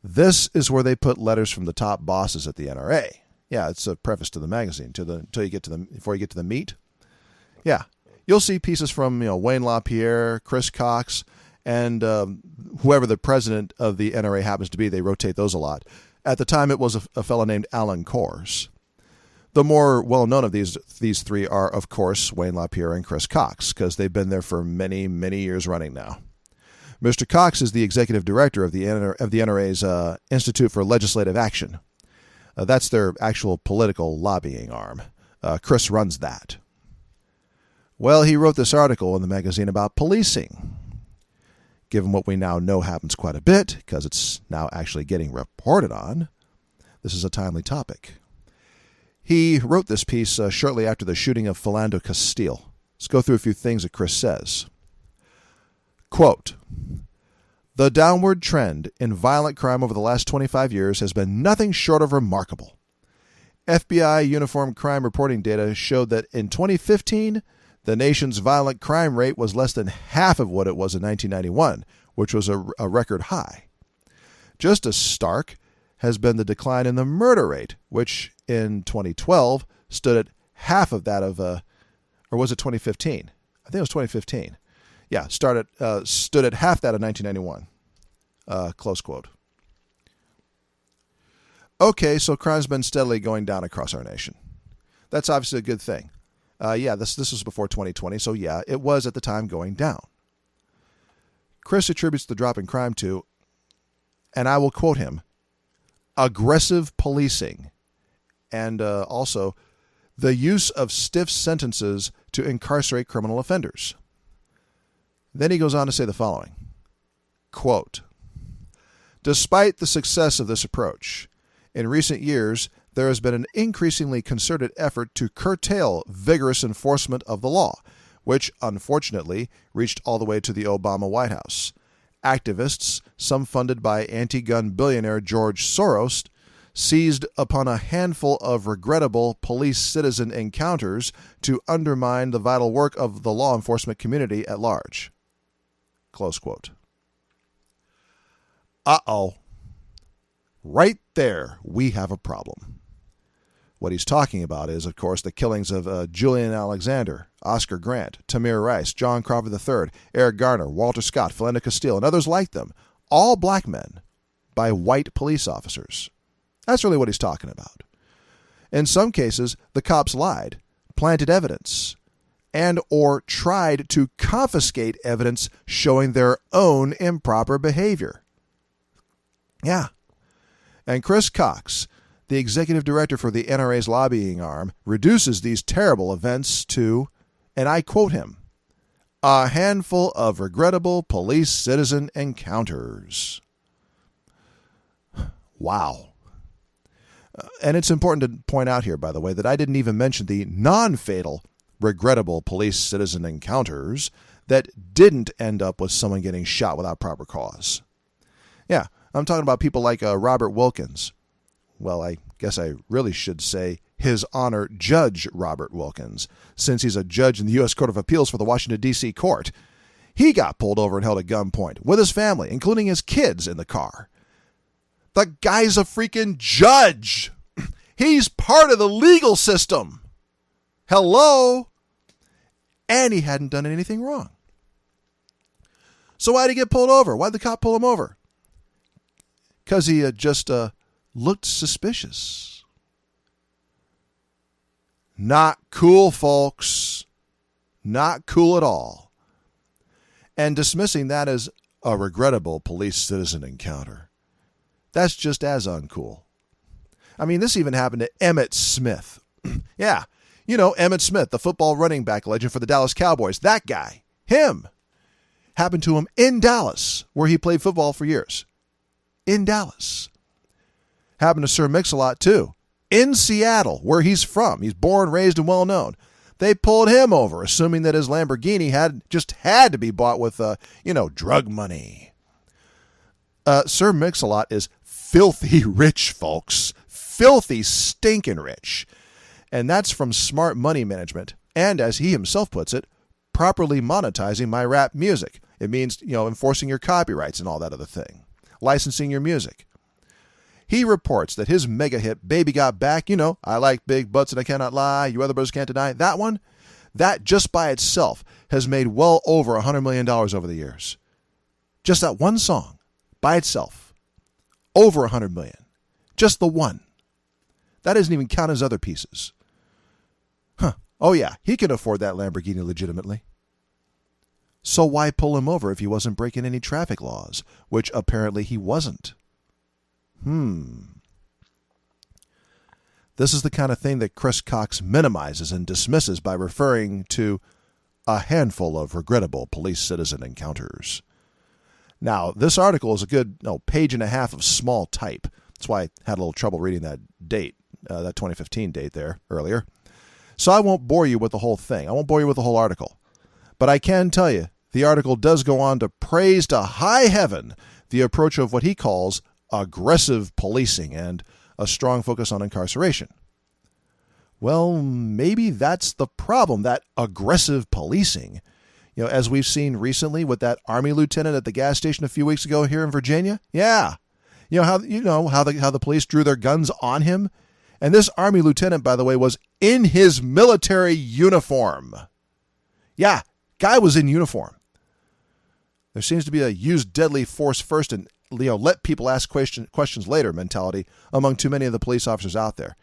This is where they put letters from the top bosses at the NRA. Yeah, it's a preface to the magazine before you get to the meat. Yeah, you'll see pieces from Wayne LaPierre, Chris Cox, and whoever the president of the NRA happens to be. They rotate those a lot. At the time, it was a fellow named Alan Kors. The more well-known of these three are, of course, Wayne LaPierre and Chris Cox, because they've been there for many, many years running now. Mr. Cox is the executive director of the NRA's Institute for Legislative Action. That's their actual political lobbying arm. Chris runs that. Well, he wrote this article in the magazine about policing. Given what we now know happens quite a bit, because it's now actually getting reported on, this is a timely topic. He wrote this piece shortly after the shooting of Philando Castile. Let's go through a few things that Chris says. Quote, "The downward trend in violent crime over the last 25 years has been nothing short of remarkable. FBI uniform crime reporting data showed that in 2015, the nation's violent crime rate was less than half of what it was in 1991, which was a record high. Just as stark has been the decline in the murder rate, which in 2012 stood at half of that of, or was it 2015? I think it was 2015. Yeah, stood at half that of 1991. Close quote. Okay, so crime's been steadily going down across our nation. That's obviously a good thing. This was before 2020, so yeah, it was at the time going down. Chris attributes the drop in crime to, and I will quote him, aggressive policing, and also the use of stiff sentences to incarcerate criminal offenders. Then he goes on to say the following, quote, "Despite the success of this approach, in recent years, there has been an increasingly concerted effort to curtail vigorous enforcement of the law, which unfortunately reached all the way to the Obama White House. Activists, some funded by anti-gun billionaire George Soros, seized upon a handful of regrettable police-citizen encounters to undermine the vital work of the law enforcement community at large. Close quote. Uh-oh. Right there, we have a problem. What he's talking about is, of course, the killings of Julian Alexander, Oscar Grant, Tamir Rice, John Crawford III, Eric Garner, Walter Scott, Philando Castile, and others like them, all black men, by white police officers. That's really what he's talking about. In some cases, the cops lied, planted evidence, and or tried to confiscate evidence showing their own improper behavior. Yeah. And Chris Cox, the executive director for the NRA's lobbying arm, reduces these terrible events to, and I quote him, a handful of regrettable police-citizen encounters. Wow. And it's important to point out here, by the way, that I didn't even mention the non-fatal regrettable police-citizen encounters that didn't end up with someone getting shot without proper cause. Yeah, I'm talking about people like Robert Wilkins. Well, I guess I really should say His Honor Judge Robert Wilkins, since he's a judge in the U.S. Court of Appeals for the Washington, D.C. court. He got pulled over and held at gunpoint with his family, including his kids in the car. The guy's a freaking judge. He's part of the legal system. Hello? And he hadn't done anything wrong. So why'd he get pulled over? Why'd the cop pull him over? Because he just looked suspicious. Not cool, folks. Not cool at all. And dismissing that as a regrettable police-citizen encounter, that's just as uncool. I mean, this even happened to Emmitt Smith. Yeah, you know, Emmitt Smith, the football running back legend for the Dallas Cowboys. That guy, him, happened to him in Dallas, where he played football for years. In Dallas. Happened to Sir Mix-a-Lot, too. In Seattle, where he's from. He's born, raised, and well-known. They pulled him over, assuming that his Lamborghini had to be bought with, drug money. Sir Mix-a-Lot is filthy rich, folks. Filthy, stinking rich. And that's from smart money management. And, as he himself puts it, properly monetizing my rap music. It means, enforcing your copyrights and all that other thing. Licensing your music. He reports that his mega hit, Baby Got Back, I like big butts and I cannot lie, you other brothers can't deny, that one, that just by itself has made well over $100 million over the years. Just that one song, by itself, over $100 million. Just the one. That doesn't even count his other pieces. Oh yeah, he can afford that Lamborghini legitimately. So why pull him over if he wasn't breaking any traffic laws, which apparently he wasn't? This is the kind of thing that Chris Cox minimizes and dismisses by referring to a handful of regrettable police-citizen encounters. Now, this article is a good page and a half of small type. That's why I had a little trouble reading that date, that 2015 date there earlier. So I won't bore you with the whole thing. I won't bore you with the whole article. But I can tell you, the article does go on to praise to high heaven the approach of what he calls aggressive policing and a strong focus on incarceration. Well, maybe that's the problem, that aggressive policing. As we've seen recently with that Army lieutenant at the gas station a few weeks ago here in Virginia. Yeah. How the police drew their guns on him? And this Army lieutenant, by the way, was in his military uniform. Yeah, guy was in uniform. There seems to be a use deadly force first and let people ask questions later mentality among too many of the police officers out there.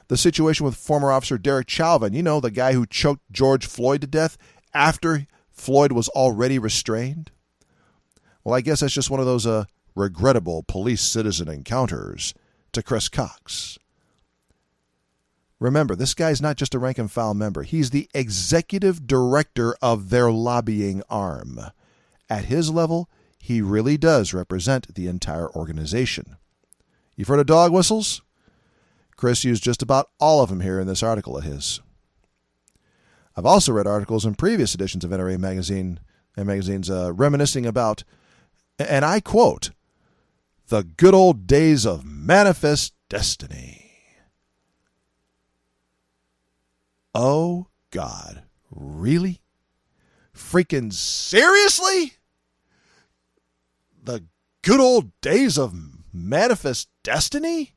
The situation with former officer Derek Chauvin, the guy who choked George Floyd to death after Floyd was already restrained. Well, I guess that's just one of those regrettable police-citizen encounters to Chris Cox. Remember, this guy's not just a rank-and-file member. He's the executive director of their lobbying arm. At his level, he really does represent the entire organization. You've heard of dog whistles? Chris used just about all of them here in this article of his. I've also read articles in previous editions of NRA magazines reminiscing about, and I quote, the good old days of manifest destiny. Oh, God. Really? Freaking seriously? The good old days of manifest destiny?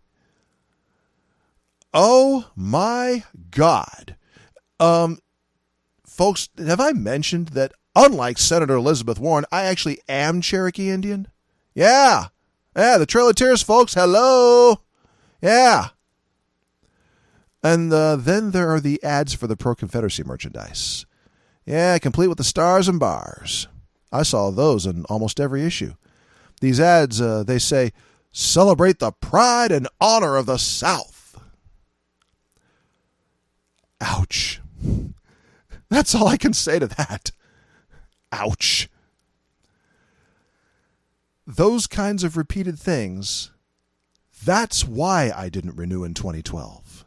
Oh, my God. Folks, have I mentioned that unlike Senator Elizabeth Warren, I actually am Cherokee Indian? Yeah. Yeah, the Trail of Tears, folks. Hello. Yeah. And then there are the ads for the Pro-Confederacy merchandise. Yeah, complete with the stars and bars. I saw those in almost every issue. These ads, they say, celebrate the pride and honor of the South. Ouch. That's all I can say to that. Ouch. Those kinds of repeated things, that's why I didn't renew in 2012.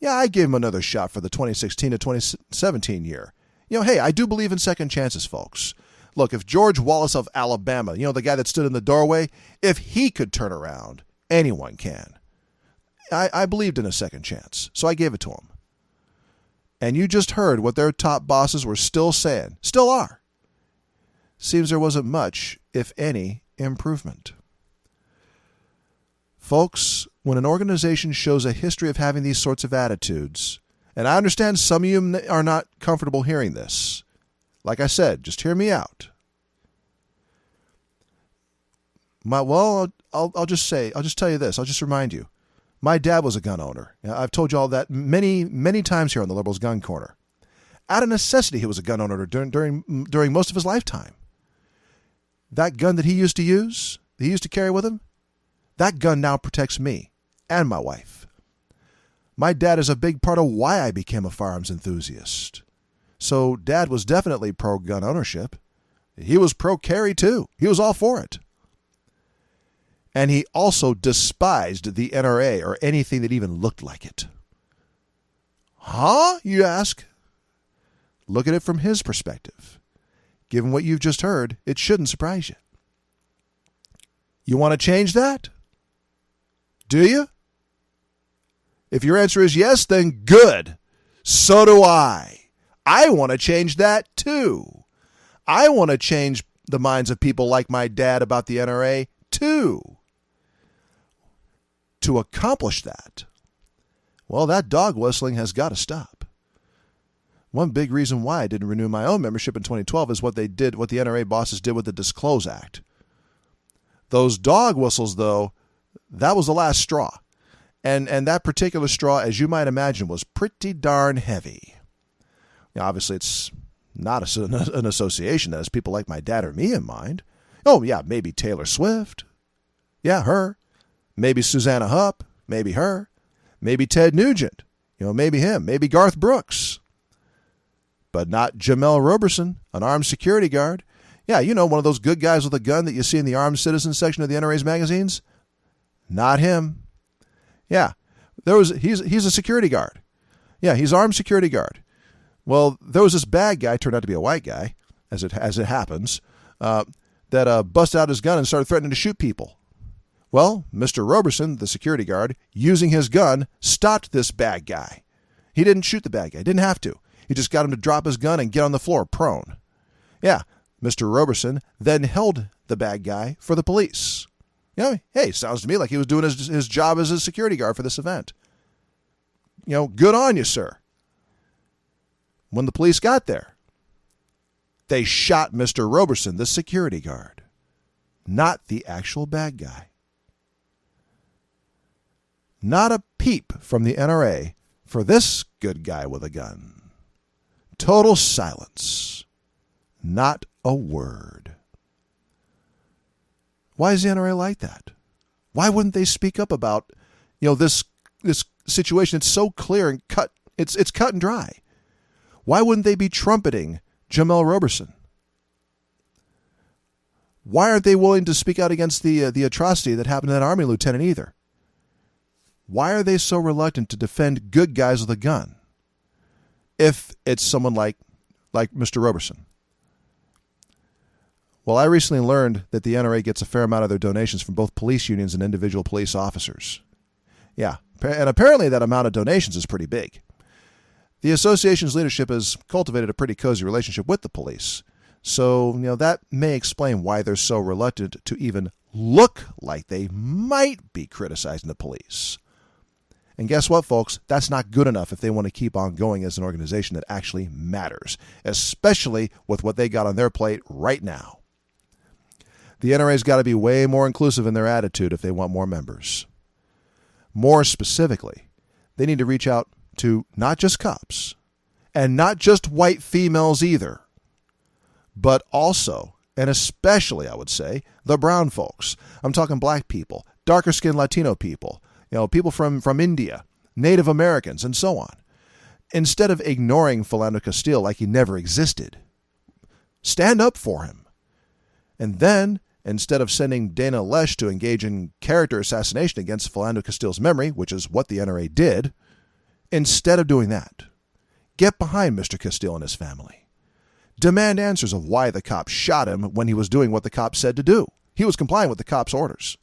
Yeah, I gave him another shot for the 2016 to 2017 year. Hey, I do believe in second chances, folks. Look, if George Wallace of Alabama, the guy that stood in the doorway, if he could turn around, anyone can. I believed in a second chance, so I gave it to him. And you just heard what their top bosses were still saying, still are. Seems there wasn't much, if any, improvement. Folks, when an organization shows a history of having these sorts of attitudes, and I understand some of you are not comfortable hearing this. Like I said, just hear me out. I'll just tell you this. I'll just remind you. My dad was a gun owner. I've told you all that many, many times here on the Liberals Gun Corner. Out of necessity, he was a gun owner during most of his lifetime. That gun that he used to carry with him, that gun now protects me and my wife. My dad is a big part of why I became a firearms enthusiast. So Dad was definitely pro-gun ownership. He was pro-carry too. He was all for it. And he also despised the NRA or anything that even looked like it. Huh? You ask? Look at it from his perspective. Given what you've just heard, it shouldn't surprise you. You want to change that? Do you? If your answer is yes, then good. So do I. I want to change that too. I want to change the minds of people like my dad about the NRA too. To accomplish that, well, that dog whistling has got to stop. One big reason why I didn't renew my own membership in 2012 is what the NRA bosses did with the Disclose Act. Those dog whistles, though, that was the last straw. And that particular straw, as you might imagine, was pretty darn heavy. Obviously, it's not an association that has people like my dad or me in mind. Oh, yeah, maybe Taylor Swift. Yeah, her. Maybe Susanna Hupp. Maybe her. Maybe Ted Nugent. Maybe him. Maybe Garth Brooks. But not Jamel Roberson, an armed security guard. Yeah, one of those good guys with a gun that you see in the armed citizens section of the NRA's magazines. Not him. Yeah, he's a security guard. Yeah, he's armed security guard. Well, there was this bad guy, turned out to be a white guy, as it happens, that busted out his gun and started threatening to shoot people. Well, Mr. Roberson, the security guard, using his gun, stopped this bad guy. He didn't shoot the bad guy. He didn't have to. He just got him to drop his gun and get on the floor prone. Yeah, Mr. Roberson then held the bad guy for the police. Hey, sounds to me like he was doing his job as a security guard for this event. Good on you, sir. When the police got there, they shot Mr. Roberson, the security guard, not the actual bad guy. Not a peep from the NRA for this good guy with a gun. Total silence. Not a word. Why is the NRA like that? Why wouldn't they speak up about, this situation? It's so clear and cut. It's cut and dry. Why wouldn't they be trumpeting Jamel Roberson? Why aren't they willing to speak out against the atrocity that happened to that Army lieutenant either? Why are they so reluctant to defend good guys with a gun? If it's someone like Mr. Roberson. Well, I recently learned that the NRA gets a fair amount of their donations from both police unions and individual police officers. Yeah, and apparently that amount of donations is pretty big. The association's leadership has cultivated a pretty cozy relationship with the police. So, that may explain why they're so reluctant to even look like they might be criticizing the police. And guess what, folks? That's not good enough if they want to keep on going as an organization that actually matters, especially with what they got on their plate right now. The NRA's got to be way more inclusive in their attitude if they want more members. More specifically, they need to reach out to not just cops, and not just white females either, but also, and especially, I would say, the brown folks. I'm talking black people, darker-skinned Latino people, people from India, Native Americans, and so on. Instead of ignoring Philando Castile like he never existed, stand up for him. And then, instead of sending Dana Loesch to engage in character assassination against Philando Castile's memory, which is what the NRA did, instead of doing that, get behind Mr. Castile and his family. Demand answers of why the cops shot him when he was doing what the cops said to do. He was complying with the cops' orders.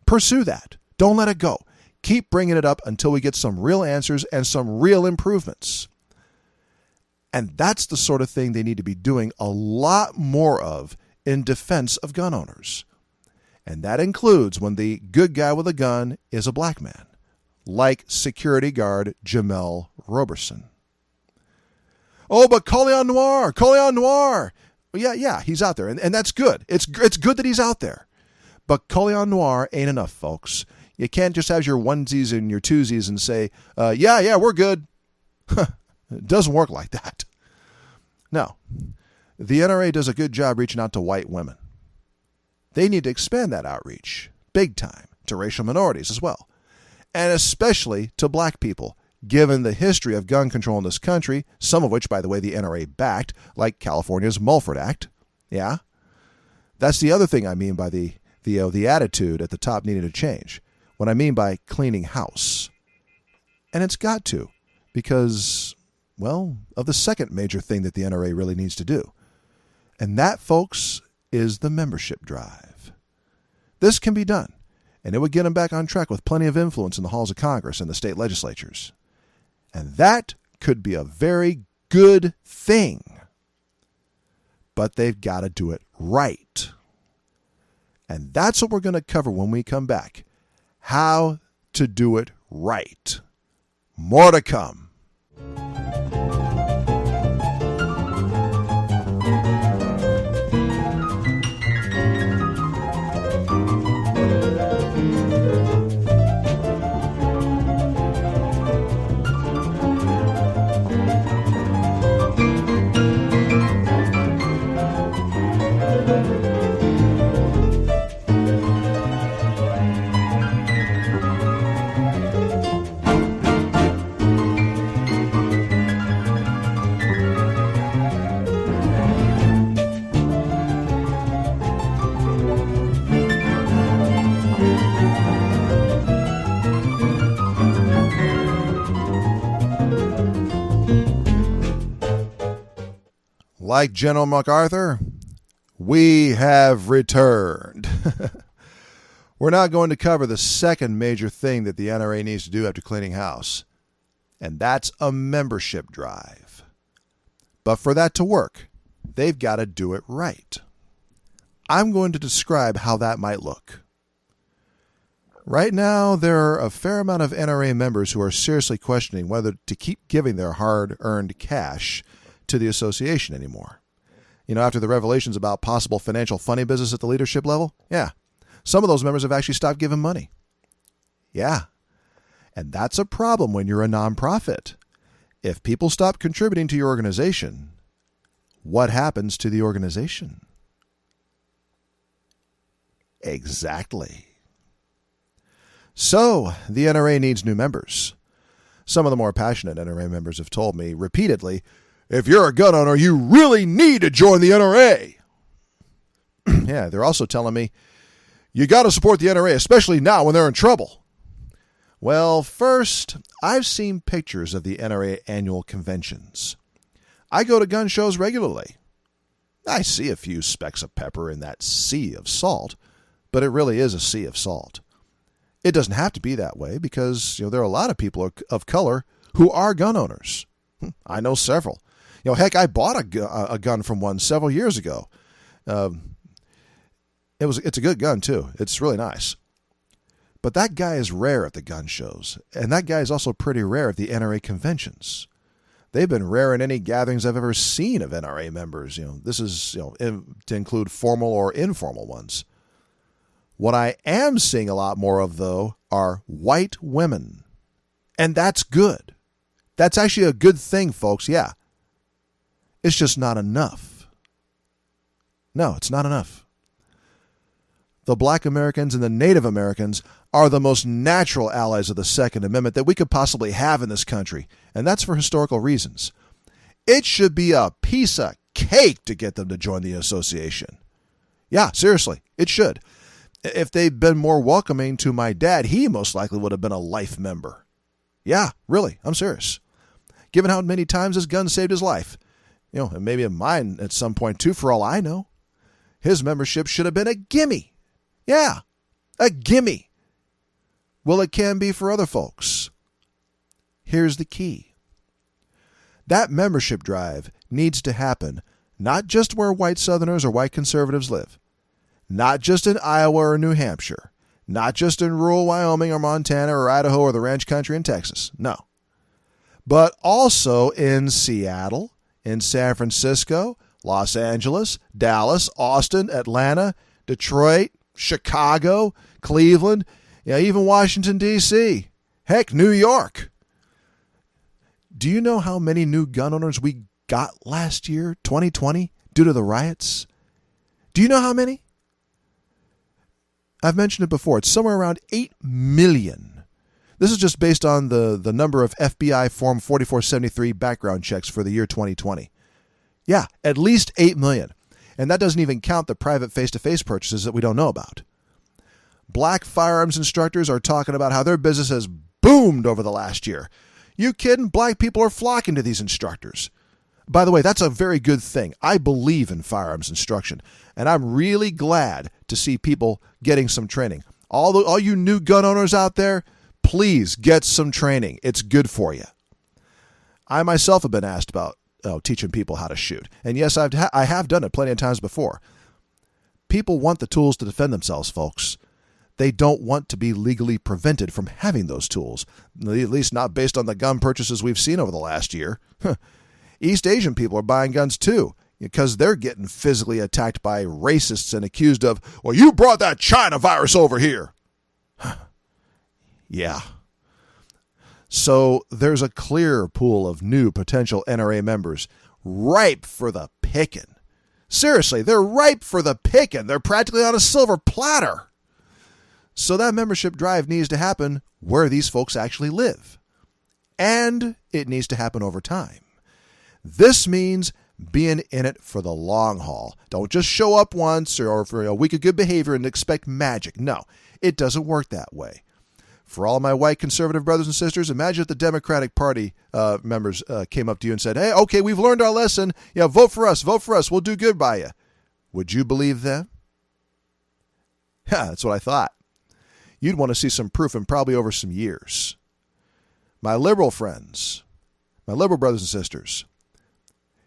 Pursue that. Don't let it go. Keep bringing it up until we get some real answers and some real improvements. And that's the sort of thing they need to be doing a lot more of in defense of gun owners. And that includes when the good guy with a gun is a black man, like security guard Jamel Roberson. Oh, but Colion Noir. Well, yeah, he's out there, and that's good. It's good that he's out there. But Colion Noir ain't enough, folks. You can't just have your onesies and your twosies and say, yeah, we're good. It doesn't work like that. No. The NRA does a good job reaching out to white women. They need to expand that outreach, big time, to racial minorities as well. And especially to black people, given the history of gun control in this country, some of which, by the way, the NRA backed, like California's Mulford Act. Yeah? That's the other thing I mean by the attitude at the top needing to change. What I mean by cleaning house. And it's got to, because, well, of the second major thing that the NRA really needs to do. And that, folks, is the membership drive. This can be done, and it would get them back on track with plenty of influence in the halls of Congress and the state legislatures. And that could be a very good thing. But they've got to do it right. And that's what we're going to cover when we come back. How to do it right. More to come. Like General MacArthur, we have returned. We're now going to cover the second major thing that the NRA needs to do after cleaning house, and that's a membership drive. But for that to work, they've got to do it right. I'm going to describe how that might look. Right now, there are a fair amount of NRA members who are seriously questioning whether to keep giving their hard-earned cash to the association anymore. After the revelations about possible financial funny business at the leadership level, yeah, some of those members have actually stopped giving money. Yeah, and that's a problem when you're a nonprofit. If people stop contributing to your organization, what happens to the organization? Exactly. So, the NRA needs new members. Some of the more passionate NRA members have told me repeatedly, if you're a gun owner, you really need to join the NRA. Yeah, they're also telling me, you got to support the NRA, especially now when they're in trouble. Well, first, I've seen pictures of the NRA annual conventions. I go to gun shows regularly. I see a few specks of pepper in that sea of salt, but it really is a sea of salt. It doesn't have to be that way because there are a lot of people of color who are gun owners. I know several. Heck, I bought a gun from one several years ago. It's a good gun too. It's really nice. But that guy is rare at the gun shows, and that guy is also pretty rare at the NRA conventions. They've been rare in any gatherings I've ever seen of NRA members. This is to include formal or informal ones. What I am seeing a lot more of, though, are white women. And that's good. That's actually a good thing, folks, yeah. It's just not enough. No, it's not enough. The Black Americans and the Native Americans are the most natural allies of the Second Amendment that we could possibly have in this country, and that's for historical reasons. It should be a piece of cake to get them to join the association. Yeah, seriously, it should. If they'd been more welcoming to my dad, he most likely would have been a life member. Yeah, really, I'm serious. Given how many times his gun saved his life. And maybe mine at some point too, for all I know. His membership should have been a gimme. Yeah, a gimme. Well, it can be for other folks. Here's the key. That membership drive needs to happen not just where white Southerners or white conservatives live, not just in Iowa or New Hampshire, not just in rural Wyoming or Montana or Idaho or the ranch country in Texas, no, but also in Seattle, in San Francisco, Los Angeles, Dallas, Austin, Atlanta, Detroit, Chicago, Cleveland, even Washington, D.C., heck, New York. Do you know how many new gun owners we got last year, 2020, due to the riots? Do you know how many? I've mentioned it before. It's somewhere around 8 million. This is just based on the number of FBI Form 4473 background checks for the year 2020. Yeah, at least 8 million. And that doesn't even count the private face-to-face purchases that we don't know about. Black firearms instructors are talking about how their business has boomed over the last year. You kidding? Black people are flocking to these instructors. By the way, that's a very good thing. I believe in firearms instruction, and I'm really glad to see people getting some training. All you new gun owners out there, please get some training. It's good for you. I myself have been asked about teaching people how to shoot. And yes, I have done it plenty of times before. People want the tools to defend themselves, folks. They don't want to be legally prevented from having those tools, at least not based on the gun purchases we've seen over the last year. East Asian people are buying guns too because they're getting physically attacked by racists and accused of, well, you brought that China virus over here. Yeah. So there's a clear pool of new potential NRA members ripe for the picking. Seriously, they're ripe for the picking. They're practically on a silver platter. So that membership drive needs to happen where these folks actually live. And it needs to happen over time. This means being in it for the long haul. Don't just show up once or for a week of good behavior and expect magic. No, it doesn't work that way. For all my white conservative brothers and sisters, imagine if the Democratic Party members came up to you and said, hey, okay, we've learned our lesson. Yeah, vote for us, we'll do good by you. Would you believe them? Yeah, that's what I thought. You'd want to see some proof and probably over some years. My liberal friends, my liberal brothers and sisters,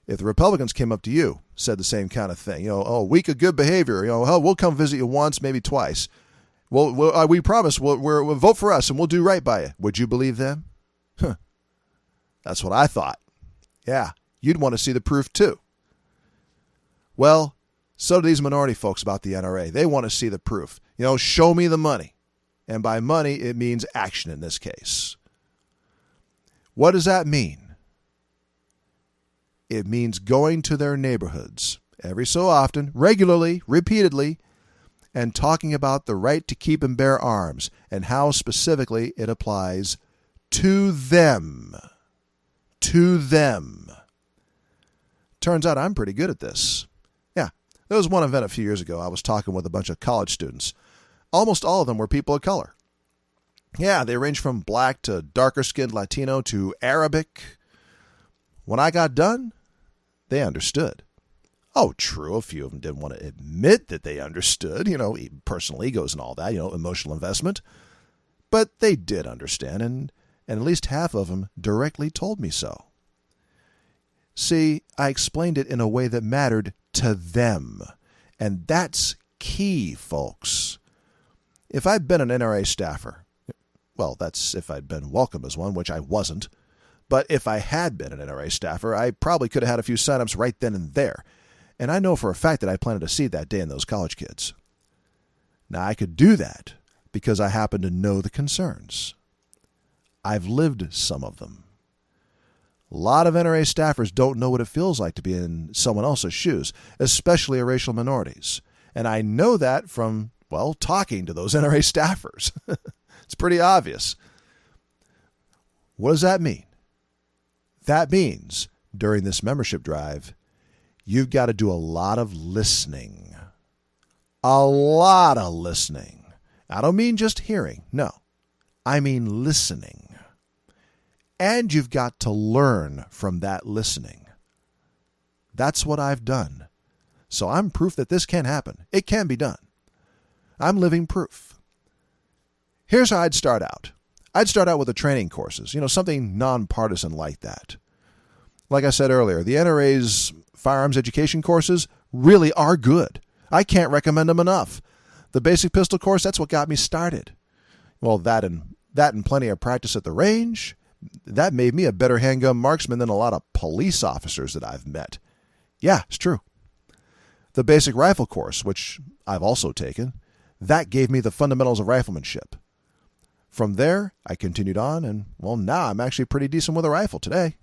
if the Republicans came up to you, said the same kind of thing, week of good behavior, we'll come visit you once, maybe twice. Well, we promise we'll vote for us and we'll do right by you. Would you believe them? That's what I thought. Yeah, you'd want to see the proof too. Well, so do these minority folks about the NRA. They want to see the proof. Show me the money. And by money, it means action in this case. What does that mean? It means going to their neighborhoods every so often, regularly, repeatedly, and talking about the right to keep and bear arms and how specifically it applies to them. To them. Turns out I'm pretty good at this. Yeah, there was one event a few years ago. I was talking with a bunch of college students. Almost all of them were people of color. Yeah, they range from black to darker-skinned Latino to Arabic. When I got done, they understood. Oh, true, a few of them didn't want to admit that they understood, personal egos and all that, emotional investment. But they did understand, and at least half of them directly told me so. See, I explained it in a way that mattered to them, and that's key, folks. If I'd been an NRA staffer, well, that's if I'd been welcome as one, which I wasn't, but if I had been an NRA staffer, I probably could have had a few sign-ups right then and there. And I know for a fact that I planted a seed that day in those college kids. Now, I could do that because I happen to know the concerns. I've lived some of them. A lot of NRA staffers don't know what it feels like to be in someone else's shoes, especially racial minorities. And I know that from, talking to those NRA staffers. It's pretty obvious. What does that mean? That means during this membership drive, you've got to do a lot of listening. A lot of listening. I don't mean just hearing. No, I mean listening. And you've got to learn from that listening. That's what I've done. So I'm proof that this can happen. It can be done. I'm living proof. Here's how I'd start out. I'd start out with the training courses, something nonpartisan like that. Like I said earlier, the NRA's firearms education courses really are good. I can't recommend them enough. The basic pistol course, that's what got me started. Well, that and plenty of practice at the range, that made me a better handgun marksman than a lot of police officers that I've met. Yeah, it's true. The basic rifle course, which I've also taken, that gave me the fundamentals of riflemanship. From there, I continued on, and, now I'm actually pretty decent with a rifle today.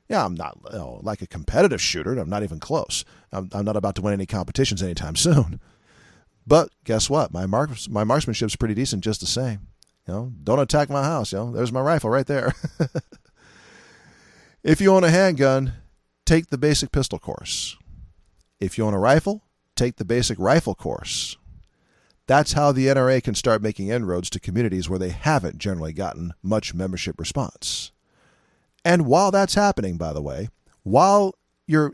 Yeah, I'm not like a competitive shooter. I'm not even close. I'm not about to win any competitions anytime soon. But guess what? My marksmanship's pretty decent just the same. Don't attack my house. There's my rifle right there. If you own a handgun, take the basic pistol course. If you own a rifle, take the basic rifle course. That's how the NRA can start making inroads to communities where they haven't generally gotten much membership response. And while that's happening, by the way, while you're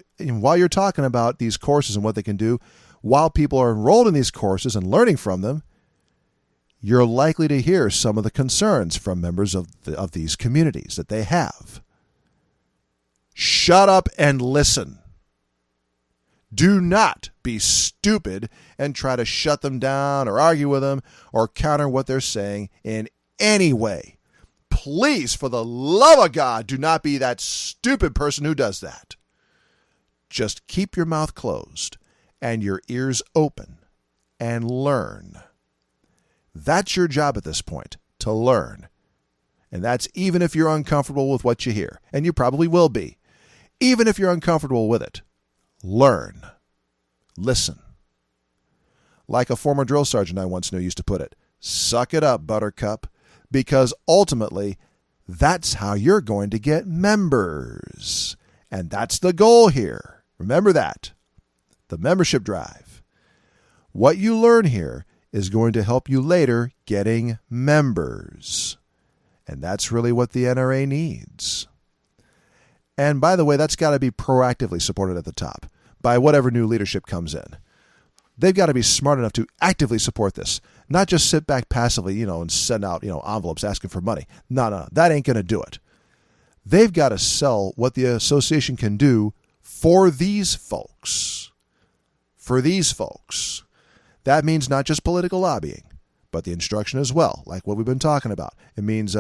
talking about these courses and what they can do, while people are enrolled in these courses and learning from them, you're likely to hear some of the concerns from members of these communities that they have. Shut up and listen. Do not be stupid and try to shut them down or argue with them or counter what they're saying in any way. Please, for the love of God, do not be that stupid person who does that. Just keep your mouth closed and your ears open and learn. That's your job at this point, to learn. And that's even if you're uncomfortable with what you hear. And you probably will be. Even if you're uncomfortable with it, learn. Listen. Like a former drill sergeant I once knew used to put it, suck it up, buttercup, because ultimately, that's how you're going to get members. And that's the goal here. Remember that. The membership drive. What you learn here is going to help you later getting members. And that's really what the NRA needs. And by the way, that's got to be proactively supported at the top by whatever new leadership comes in. They've got to be smart enough to actively support this, not just sit back passively, and send out, envelopes asking for money. No, that ain't going to do it. They've got to sell what the association can do for these folks. For these folks. That means not just political lobbying, but the instruction as well, like what we've been talking about. It means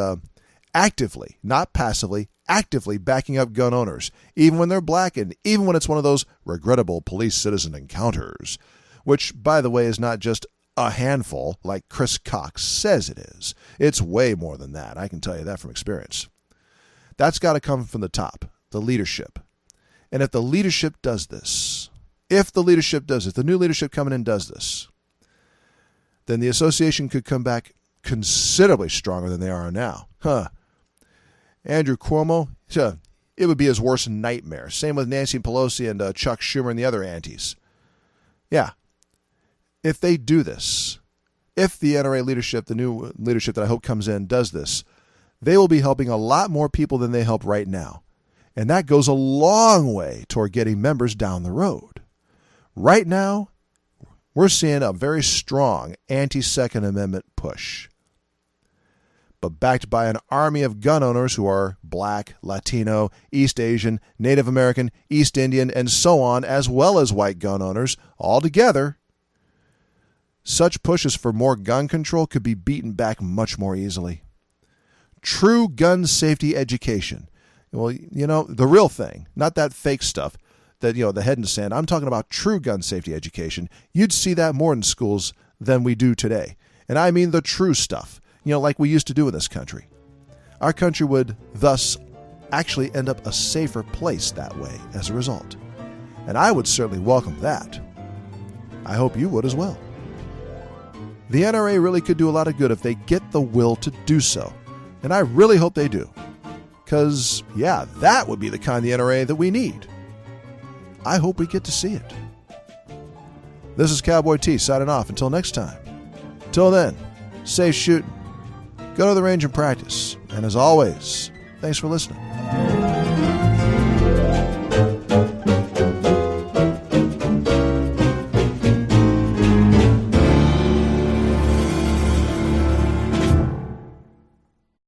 actively, not passively, actively backing up gun owners, even when they're black and even when it's one of those regrettable police-citizen encounters, which, by the way, is not just a handful like Chris Cox says it is. It's way more than that. I can tell you that from experience. That's got to come from the top, the leadership. And if the leadership does this, if the new leadership coming in does this, then the association could come back considerably stronger than they are now. Andrew Cuomo, it would be his worst nightmare. Same with Nancy Pelosi and Chuck Schumer and the other antis. Yeah. If they do this, if the NRA leadership, the new leadership that I hope comes in, does this, they will be helping a lot more people than they help right now. And that goes a long way toward getting members down the road. Right now, we're seeing a very strong anti-Second Amendment push, but backed by an army of gun owners who are Black, Latino, East Asian, Native American, East Indian, and so on, as well as white gun owners, all together. Such pushes for more gun control could be beaten back much more easily. True gun safety education. Well, the real thing, not that fake stuff, that, the head in the sand. I'm talking about true gun safety education. You'd see that more in schools than we do today. And I mean the true stuff, like we used to do in this country. Our country would thus actually end up a safer place that way as a result. And I would certainly welcome that. I hope you would as well. The NRA really could do a lot of good if they get the will to do so. And I really hope they do. Because, that would be the kind of NRA that we need. I hope we get to see it. This is Cowboy T signing off. Until next time. Till then, safe shooting. Go to the range and practice. And as always, thanks for listening.